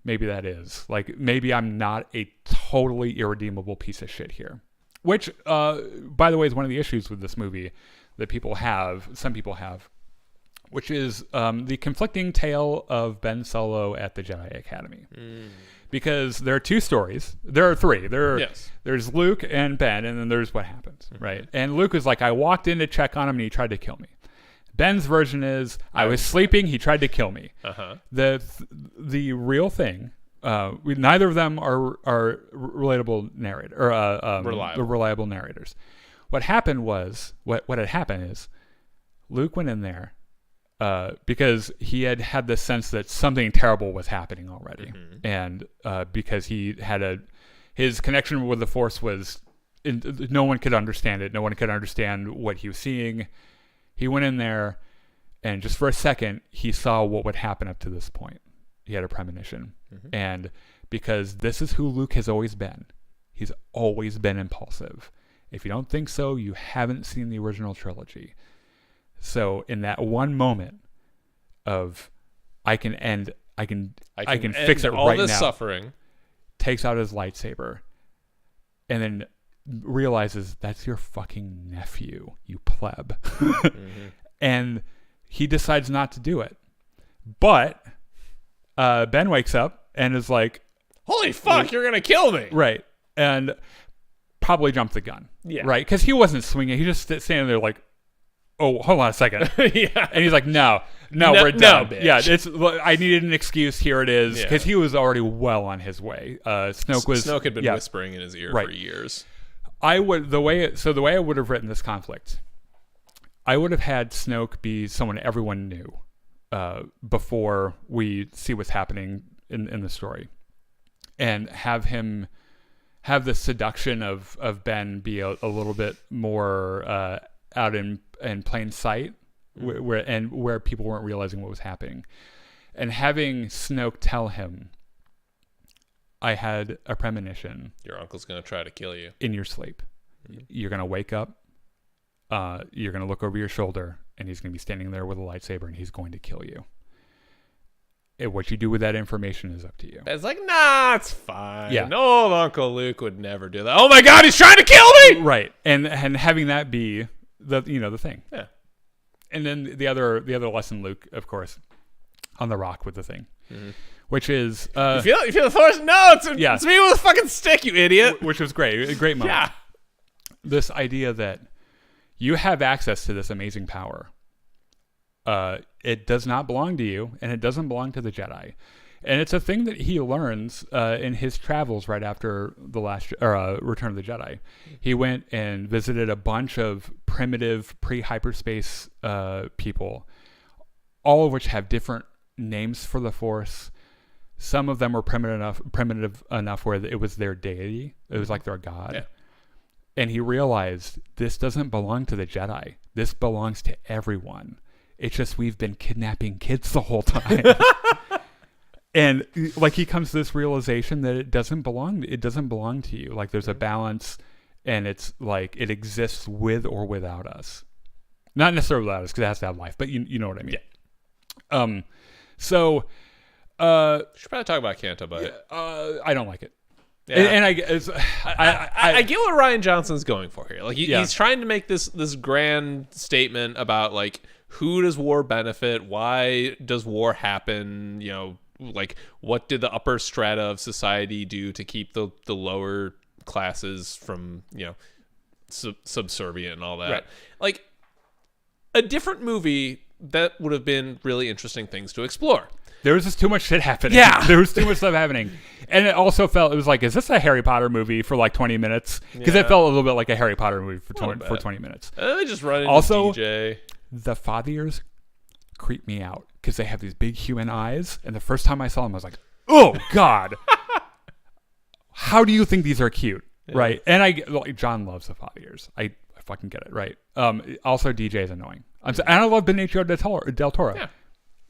maybe that is, like, maybe I'm not a totally irredeemable piece of shit here, which by the way is one of the issues with this movie that some people have, which is the conflicting tale of Ben Solo at the Jedi Academy. Because there are two stories. There are three. There's Luke and Ben, and then there's what happens, right? And Luke is like, I walked in to check on him, and he tried to kill me. Ben's version is, I was sleeping, he tried to kill me. The real thing, neither of them are relatable reliable narrators. What happened was, what had happened is, Luke went in there because he had this sense that something terrible was happening already, and because he had his connection with the Force was, no one could understand it. No one could understand what he was seeing. He went in there, and just for a second, he saw what would happen up to this point. He had a premonition, and because this is who Luke has always been, he's always been impulsive. If you don't think so, you haven't seen the original trilogy. So in that one moment of I can fix it all right this now, suffering, takes out his lightsaber, and then realizes that's your fucking nephew, you pleb. And he decides not to do it. But Ben wakes up and is like, holy fuck, you're gonna kill me. Right. And probably jumped the gun. Yeah. Right? Because he wasn't swinging. He just standing there like, oh, hold on a second. Yeah. And he's like, no, we're done. Bitch. Yeah, I needed an excuse. Here it is. Because he was already well on his way. Snoke had been whispering in his ear for years. The way I would have written this conflict, I would have had Snoke be someone everyone knew before we see what's happening in the story, and have him have the seduction of Ben be a little bit more out in plain sight, where people weren't realizing what was happening, and having Snoke tell him, I had a premonition. Your uncle's going to try to kill you. In your sleep. You're going to wake up. You're going to look over your shoulder, and he's going to be standing there with a lightsaber, and he's going to kill you. And what you do with that information is up to you. It's like, nah, it's fine. Yeah. Old Uncle Luke would never do that. Oh my God, he's trying to kill me! Right. And having that be the thing. Yeah. And then the other lesson, Luke, of course, on the rock with the thing. Which is you feel the Force? No, it's me with a fucking stick, you idiot. Which was great. A great moment. Yeah. This idea that you have access to this amazing power. It does not belong to you, and it doesn't belong to the Jedi. And it's a thing that he learns in his travels right after the Return of the Jedi. He went and visited a bunch of primitive pre-hyperspace people, all of which have different names for the Force. Some of them were primitive enough where it was their deity. It was like their god. Yeah. And he realized this doesn't belong to the Jedi. This belongs to everyone. It's just we've been kidnapping kids the whole time. And like he comes to this realization that it doesn't belong to you. Like there's a balance, and it's like it exists with or without us. Not necessarily without us, because it has to have life, but you know what I mean. Yeah. So should probably talk about Canto Bight. I don't like it. Yeah. And I get what Rian Johnson's going for here. Like he's trying to make this grand statement about like who does war benefit, why does war happen, like what did the upper strata of society do to keep the lower classes from subservient and all that. Right. Like a different movie that would have been really interesting things to explore. There was just too much shit happening. Yeah. There was too much stuff happening. And it also it was like, is this a Harry Potter movie for like 20 minutes? Because it felt a little bit like a Harry Potter movie for 20 minutes. They just run into also, DJ. The fathiers creep me out because they have these big human eyes. And the first time I saw them, I was like, oh, God. How do you think these are cute? Yeah. Right? And John loves the fathiers. I fucking get it, right? Also, DJ is annoying. And I love Benicio del Toro. Yeah.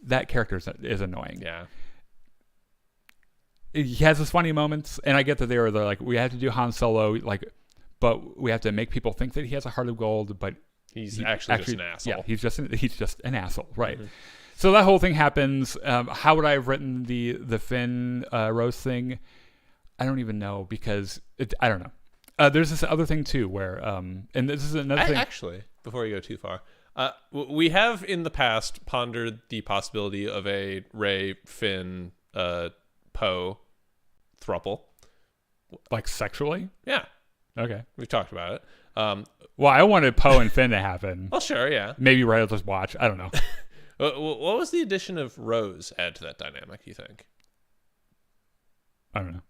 That character is annoying. Yeah. He has his funny moments, and I get that they're like, we have to do Han Solo, but we have to make people think that he has a heart of gold, but he's actually just an asshole. Yeah, he's just an asshole, right? Mm-hmm. So that whole thing happens. How would I have written the Finn Rose thing? I don't even know, because I don't know. There's this other thing too, where and this is another thing. Actually, before you go too far, We have in the past pondered the possibility of a Rey, Finn, Poe throuple. Like sexually? Yeah. Okay. We've talked about it. Well, I wanted Poe and Finn to happen. Well, sure, yeah. Maybe Rey will just watch. I don't know. What was the addition of Rose add to that dynamic, you think? I don't know.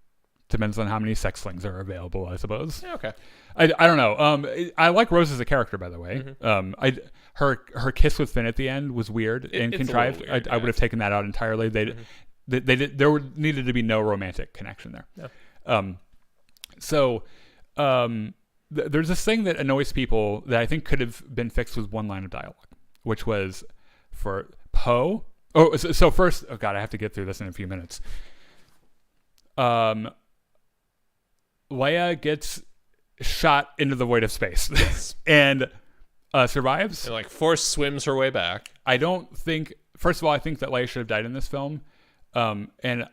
Depends on how many sex slings are available, I suppose. Yeah, okay. I don't know. I like Rose as a character, by the way. Mm-hmm. Her kiss with Finn at the end was weird and contrived. Weird, I would have taken that out entirely. There needed to be no romantic connection there. Yeah. There's this thing that annoys people that I think could have been fixed with one line of dialogue, which was for Poe. Oh, so first, oh God, I have to get through this in a few minutes. Leia gets shot into the void of space and survives. And like Force swims her way back. First of all, I think that Leia should have died in this film. And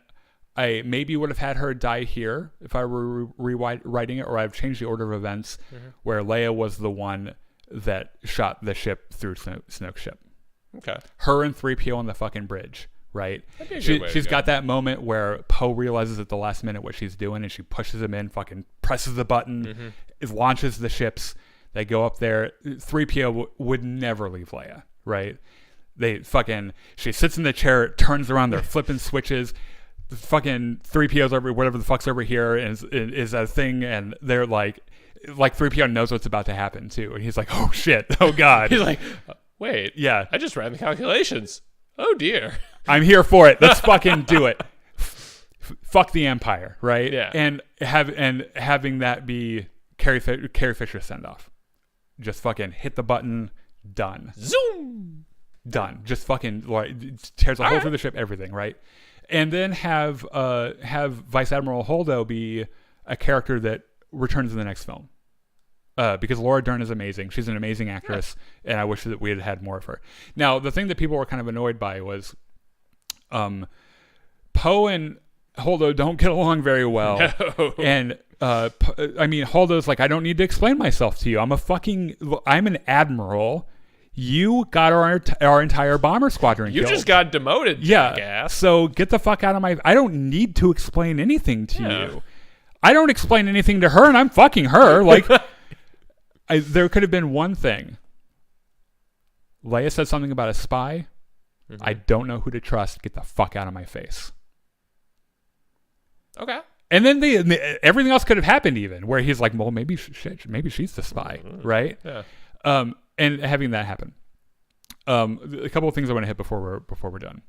I maybe would have had her die here if I were rewriting it, or I've changed the order of events where Leia was the one that shot the ship through Snoke's ship. Okay. Her and 3PO on the fucking bridge, right? She's got that moment where Poe realizes at the last minute what she's doing, and she pushes him in, fucking presses the button, it launches the ships. They go up there. 3PO would never leave Leia, right? She sits in the chair, turns around, they're flipping switches. Fucking 3PO's over, whatever the fuck's over here is a thing, and they're like 3PO knows what's about to happen too, and he's like, oh shit, oh God. He's like, wait, yeah, I just ran the calculations. Oh dear. I'm here for it. Let's fucking do it. Fuck the Empire, right? Yeah. And having that be Carrie Fisher's send off. Just fucking hit the button, done. Zoom. Done. Just fucking tears a hole through the ship, everything, right? And then have Vice Admiral Holdo be a character that returns in the next film. Because Laura Dern is amazing. She's an amazing actress, and I wish that we had more of her. Now, the thing that people were kind of annoyed by was Poe and Holdo don't get along very well. No. And Holdo's like, I don't need to explain myself to you. I'm an admiral. You got our entire bomber squadron killed. You just got demoted, jackass. So get the fuck out of my... I don't need to explain anything to you. I don't explain anything to her, and I'm fucking her. Like, there could have been one thing. Leia said something about a spy. I don't know who to trust. Get the fuck out of my face. Okay. And then everything else could have happened even, where he's like, well, maybe she's the spy, right? Yeah. And having that happen. A couple of things I want to hit before we're done.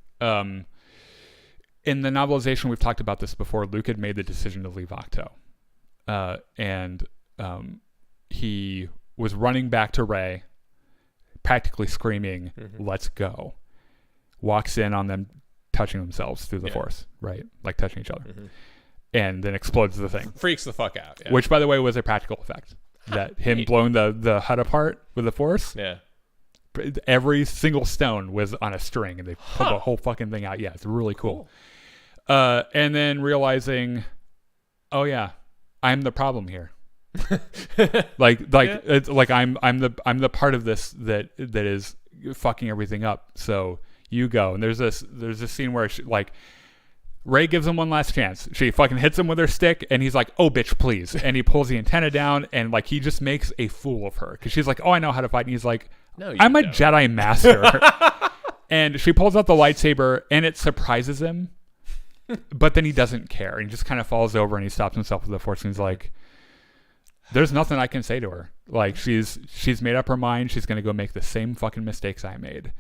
In the novelization, we've talked about this before. Luke had made the decision to leave Octo, and he was running back to Rey, practically screaming, "Let's go!" Walks in on them touching themselves through the Force, right? Like touching each other, and then explodes the thing. Freaks the fuck out. Yeah. Which, by the way, was a practical effect. That him blowing the hut apart with the Force. Yeah. Every single stone was on a string, and they pulled the whole fucking thing out. Yeah, it's really cool. And then realizing, oh yeah, I'm the problem here. It's like I'm the part of this that is fucking everything up. So you go. And there's this scene where Rey gives him one last chance. She fucking hits him with her stick, and he's like, oh, bitch, please. And he pulls the antenna down, and he just makes a fool of her. Because she's like, oh, I know how to fight. And he's like, no, I'm a Jedi Master. And she pulls out the lightsaber, and it surprises him. But then he doesn't care. And he just kind of falls over, and he stops himself with the Force. And he's like, there's nothing I can say to her. She's made up her mind. She's going to go make the same fucking mistakes I made.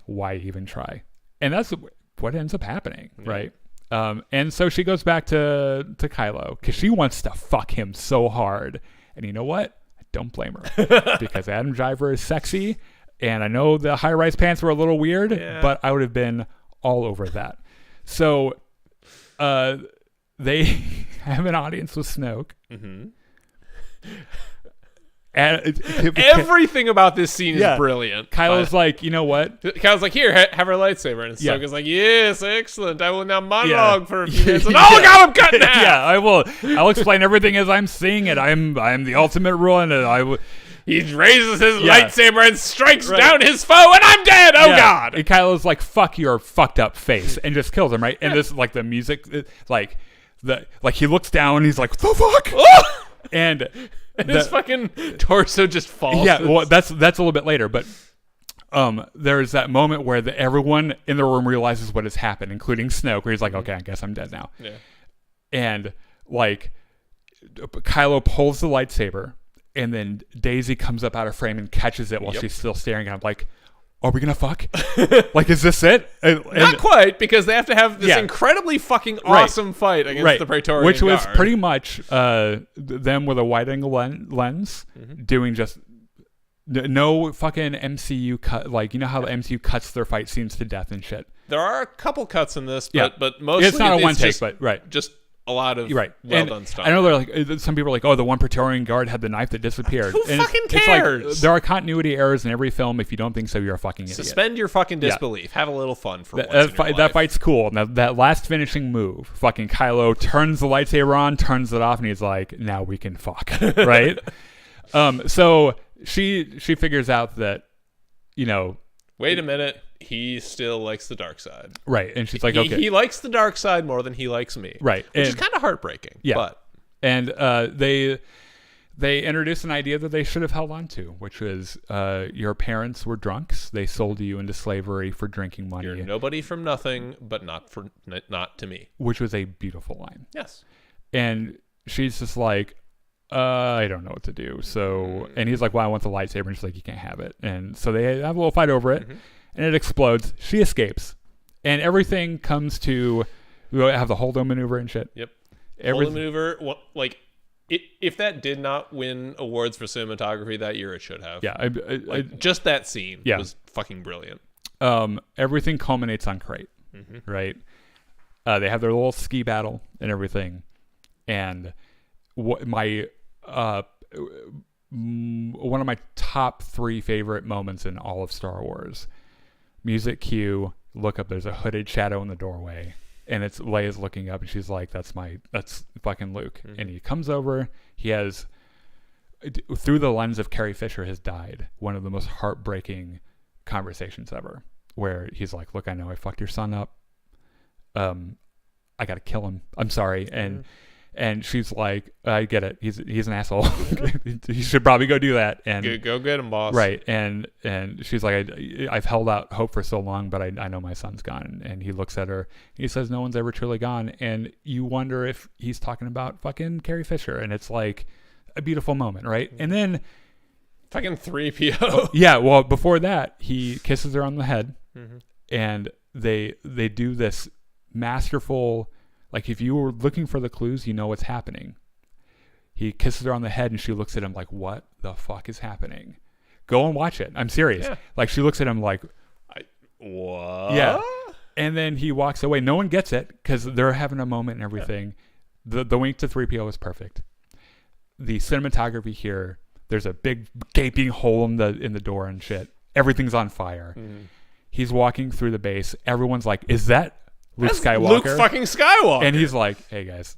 Why even try? And that's what ends up happening, right? And so she goes back to Kylo because she wants to fuck him so hard. And you know what? I don't blame her because Adam Driver is sexy. And I know the high-rise pants were a little weird, but I would have been all over that. So they have an audience with Snoke. Mm-hmm. And everything about this scene is brilliant. Kylo's like, you know what? Kylo's like, here, have her lightsaber. And Snoke is like, yes, excellent. I will now monologue for a few minutes. And, oh, God, I'm cutting that. Yeah, I will. I'll explain everything as I'm seeing it. I'm the ultimate ruler. And He raises his lightsaber and strikes down his foe, and I'm dead. Oh God! And Kylo's like, "Fuck your fucked up face," and just kills him. Right? And this like the music, like he looks down, and he's like, "The fuck!" and his fucking torso just falls. Yeah, well, that's a little bit later, but there's that moment where everyone in the room realizes what has happened, including Snoke, where he's like, "Okay, I guess I'm dead now." Yeah. And like Kylo pulls the lightsaber, and then Daisy comes up out of frame and catches it while she's still staring at him. Like, are we gonna fuck? Like, is this it? And not quite, because they have to have this incredibly fucking awesome fight against the Praetorian which was Guard. pretty much them with a wide-angle lens doing just no fucking MCU cut. Like, you know how the MCU cuts their fight scenes to death and shit. There are a couple cuts in this, but mostly it's not a one take, but just a lot of done stuff. I know they're like, some people are like, oh, the one Praetorian Guard had the knife that disappeared. Who fucking cares? It's like, there are continuity errors in every film. If you don't think so, you're a fucking idiot. Suspend your fucking disbelief. Have a little fun for once in your life. That fight's cool. Now, that last finishing move, fucking Kylo turns the lightsaber on, turns it off, and he's like, now we can fuck. Right? So she figures out that, you know, wait a minute, he still likes the dark side. Right. And she's like, okay. He likes the dark side more than he likes me. Right. Which is kind of heartbreaking. Yeah. But. And they introduced an idea that they should have held on to, which was your parents were drunks. They sold you into slavery for drinking money. You're nobody from nothing, but not to me. Which was a beautiful line. Yes. And she's just like, I don't know what to do. So, and he's like, well, I want the lightsaber. And she's like, you can't have it. And so they have a little fight over it. And it explodes. She escapes. And everything comes to, we have the Holdo maneuver and shit. Yep. Holdo maneuver, like, if that did not win awards for cinematography that year, it should have. Yeah. Just that scene was fucking brilliant. Everything culminates on Crate, right? They have their little ski battle and everything. And one of my top 3 favorite moments in all of Star Wars. Music cue, look up, there's a hooded shadow in the doorway, and it's Leia's looking up, and she's like, that's fucking Luke. And he comes over, he has, through the lens of Carrie Fisher, has died, one of the most heartbreaking conversations ever, where he's like, look, I know I fucked your son up, I gotta kill him, I'm sorry. And she's like, I get it. He's an asshole. He should probably go do that. And go get him, boss. Right. And she's like, I've held out hope for so long, but I know my son's gone. And he looks at her. He says, no one's ever truly gone. And you wonder if he's talking about fucking Carrie Fisher. And it's like a beautiful moment, right? And then fucking 3PO. Yeah. Well, before that, he kisses her on the head, and they do this masterful. Like, if you were looking for the clues, you know what's happening. He kisses her on the head, and she looks at him like, what the fuck is happening? Go and watch it. I'm serious. Yeah. Like, she looks at him like, what? Yeah. And then he walks away. No one gets it, because they're having a moment and everything. Yeah. The wink to 3PO is perfect. The cinematography here, there's a big gaping hole in the door and shit. Everything's on fire. He's walking through the base. Everyone's like, is that Luke Skywalker? Luke fucking Skywalker. And he's like, hey guys.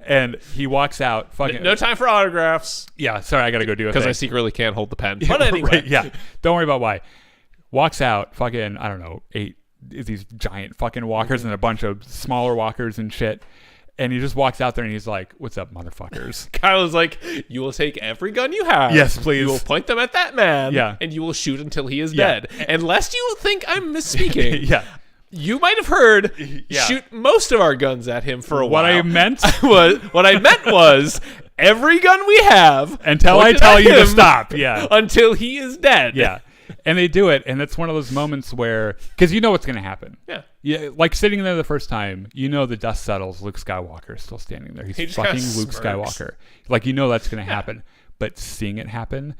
And he walks out. Fucking no time for autographs. Yeah, sorry, I gotta go do it. Because I secretly can't hold the pen. But anyway. Right, yeah. Don't worry about why. Walks out, fucking, I don't know, 8 these giant fucking walkers and a bunch of smaller walkers and shit. And he just walks out there and he's like, what's up, motherfuckers? Kylo's like, you will take every gun you have. Yes, please. You will point them at that man. Yeah. And you will shoot until he is dead. And lest you think I'm misspeaking. Yeah. You might have heard shoot most of our guns at him for a while. What I meant was every gun we have until I tell you to stop. Yeah. Until he is dead. Yeah. And they do it, and it's one of those moments where, because you know what's going to happen. Yeah. Like sitting there the first time, you know the dust settles. Luke Skywalker is still standing there. He's fucking Luke Skywalker. Like, you know that's going to happen. But seeing it happen,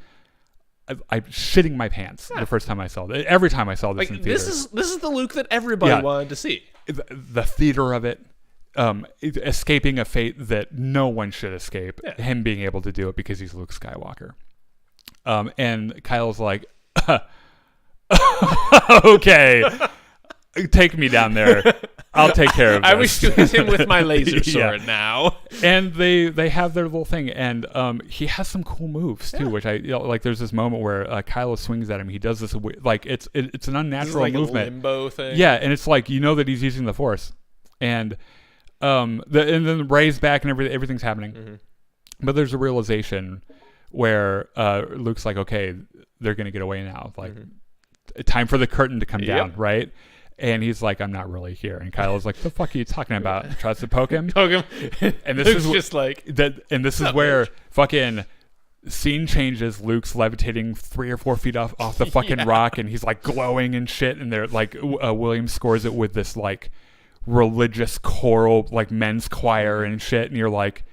I'm shitting my pants the first time I saw it. Every time I saw this in theater. This is the Luke that everybody wanted to see. The theater of it, escaping a fate that no one should escape. Yeah. Him being able to do it because he's Luke Skywalker. And Kyle's like, okay, take me down there. I'll take care of this. I was shooting him with my laser sword now. And they have their little thing, and he has some cool moves too, which like. There's this moment where Kylo swings at him. He does this like it's an unnatural like movement, a limbo thing. Yeah, and it's like that he's using the Force, and and then Rey's back and everything's happening, but there's a realization where Luke's like, okay, they're gonna get away now, like time for the curtain to come down, right? And he's like, I'm not really here. And Kylo's like, the fuck are you talking about? And tries to poke him. And this is just like that. And this is where fucking scene changes. Luke's levitating 3 or 4 feet off the fucking rock, and he's like glowing and shit. And they're like, William scores it with this like religious choral, like men's choir and shit. And you're like,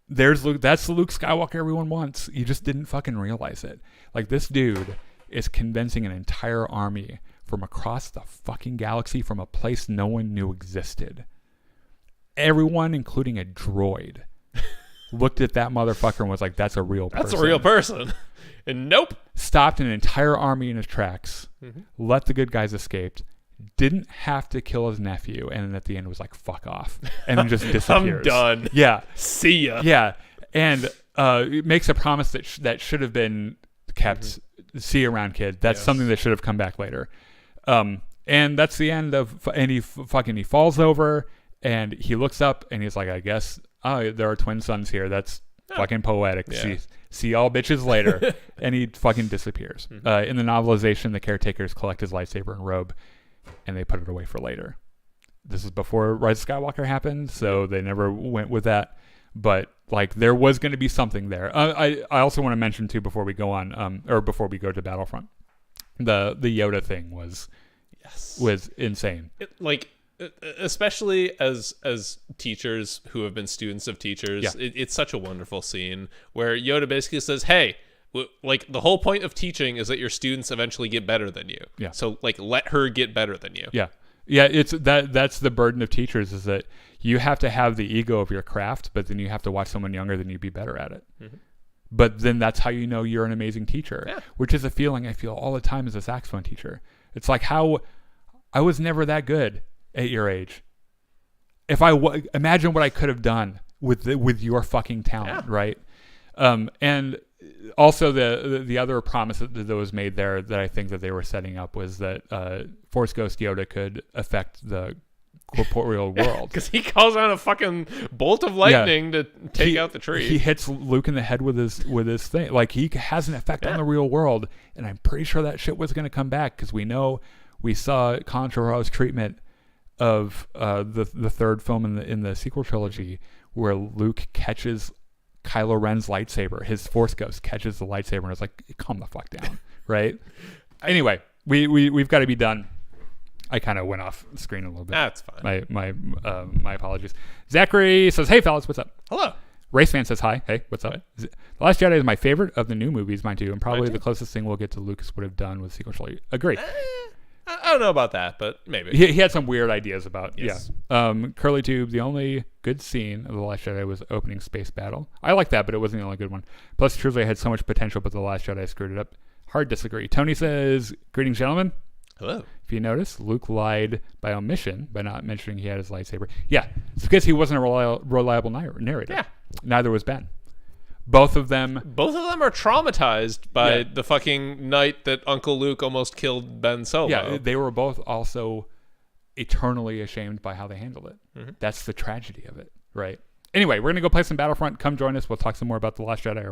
there's Luke. That's the Luke Skywalker everyone wants. You just didn't fucking realize it. Like, this dude is convincing an entire army from across the fucking galaxy, from a place no one knew existed. Everyone, including a droid, looked at that motherfucker and was like, that's a real person. That's a real person. And nope. Stopped an entire army in his tracks, let the good guys escape, didn't have to kill his nephew, and then at the end was like, fuck off. And then just disappears. I'm done. Yeah. See ya. Yeah. And it makes a promise that should have been kept. See you around, kid. That's something that should have come back later. And that's the end of, and he falls over, and he looks up, and he's like, I guess, there are twin sons here. That's fucking poetic. Yeah. See y'all bitches later. And he fucking disappears. In the novelization, the caretakers collect his lightsaber and robe, and they put it away for later. This is before Rise of Skywalker happened, so they never went with that. But like, there was going to be something there. I also want to mention too, before we go on, or before we go to Battlefront, the Yoda thing was insane. Especially as teachers who have been students of teachers, it's such a wonderful scene where Yoda basically says, hey, like, the whole point of teaching is that your students eventually get better than you. Yeah. So like, let her get better than you. Yeah. Yeah. It's that's the burden of teachers, is that you have to have the ego of your craft, but then you have to watch someone younger than you be better at it. But then that's how you know you're an amazing teacher, which is a feeling I feel all the time as a saxophone teacher. It's like, how I was never that good at your age. If imagine what I could have done with your fucking talent, right? And also the other promise that was made there that I think that they were setting up was that Force Ghost Yoda could affect the corporeal world, because he calls on a fucking bolt of lightning to take out the tree. He hits Luke in the head with his thing. Like, he has an effect on the real world, and I'm pretty sure that shit was going to come back, because we saw Colin Trevorrow's treatment of the third film in the sequel trilogy, where Luke catches Kylo Ren's lightsaber. His Force Ghost catches the lightsaber, and it's like, calm the fuck down, right? Anyway, we've got to be done. I kind of went off screen a little bit. That's fine. My apologies. Zachary says, hey, fellas, what's up? Hello. Race fan says, hi. Hey, what's up? The Last Jedi is my favorite of the new movies, mine too, and probably the closest thing we'll get to Lucas would have done with sequel trilogy. Agree. I don't know about that, but maybe. He had some weird ideas about, Curly Tube, the only good scene of The Last Jedi was opening space battle. I like that, but it wasn't the only good one. Plus, truly, had so much potential, but The Last Jedi screwed it up. Hard disagree. Tony says, greetings, gentlemen. Hello. If you notice, Luke lied by omission by not mentioning he had his lightsaber. Yeah, it's because he wasn't a reliable narrator. Yeah. Neither was Ben. Both of them are traumatized by the fucking night that Uncle Luke almost killed Ben Solo. Yeah, they were both also eternally ashamed by how they handled it. That's the tragedy of it, right? Anyway, we're going to go play some Battlefront. Come join us. We'll talk some more about The Last Jedi.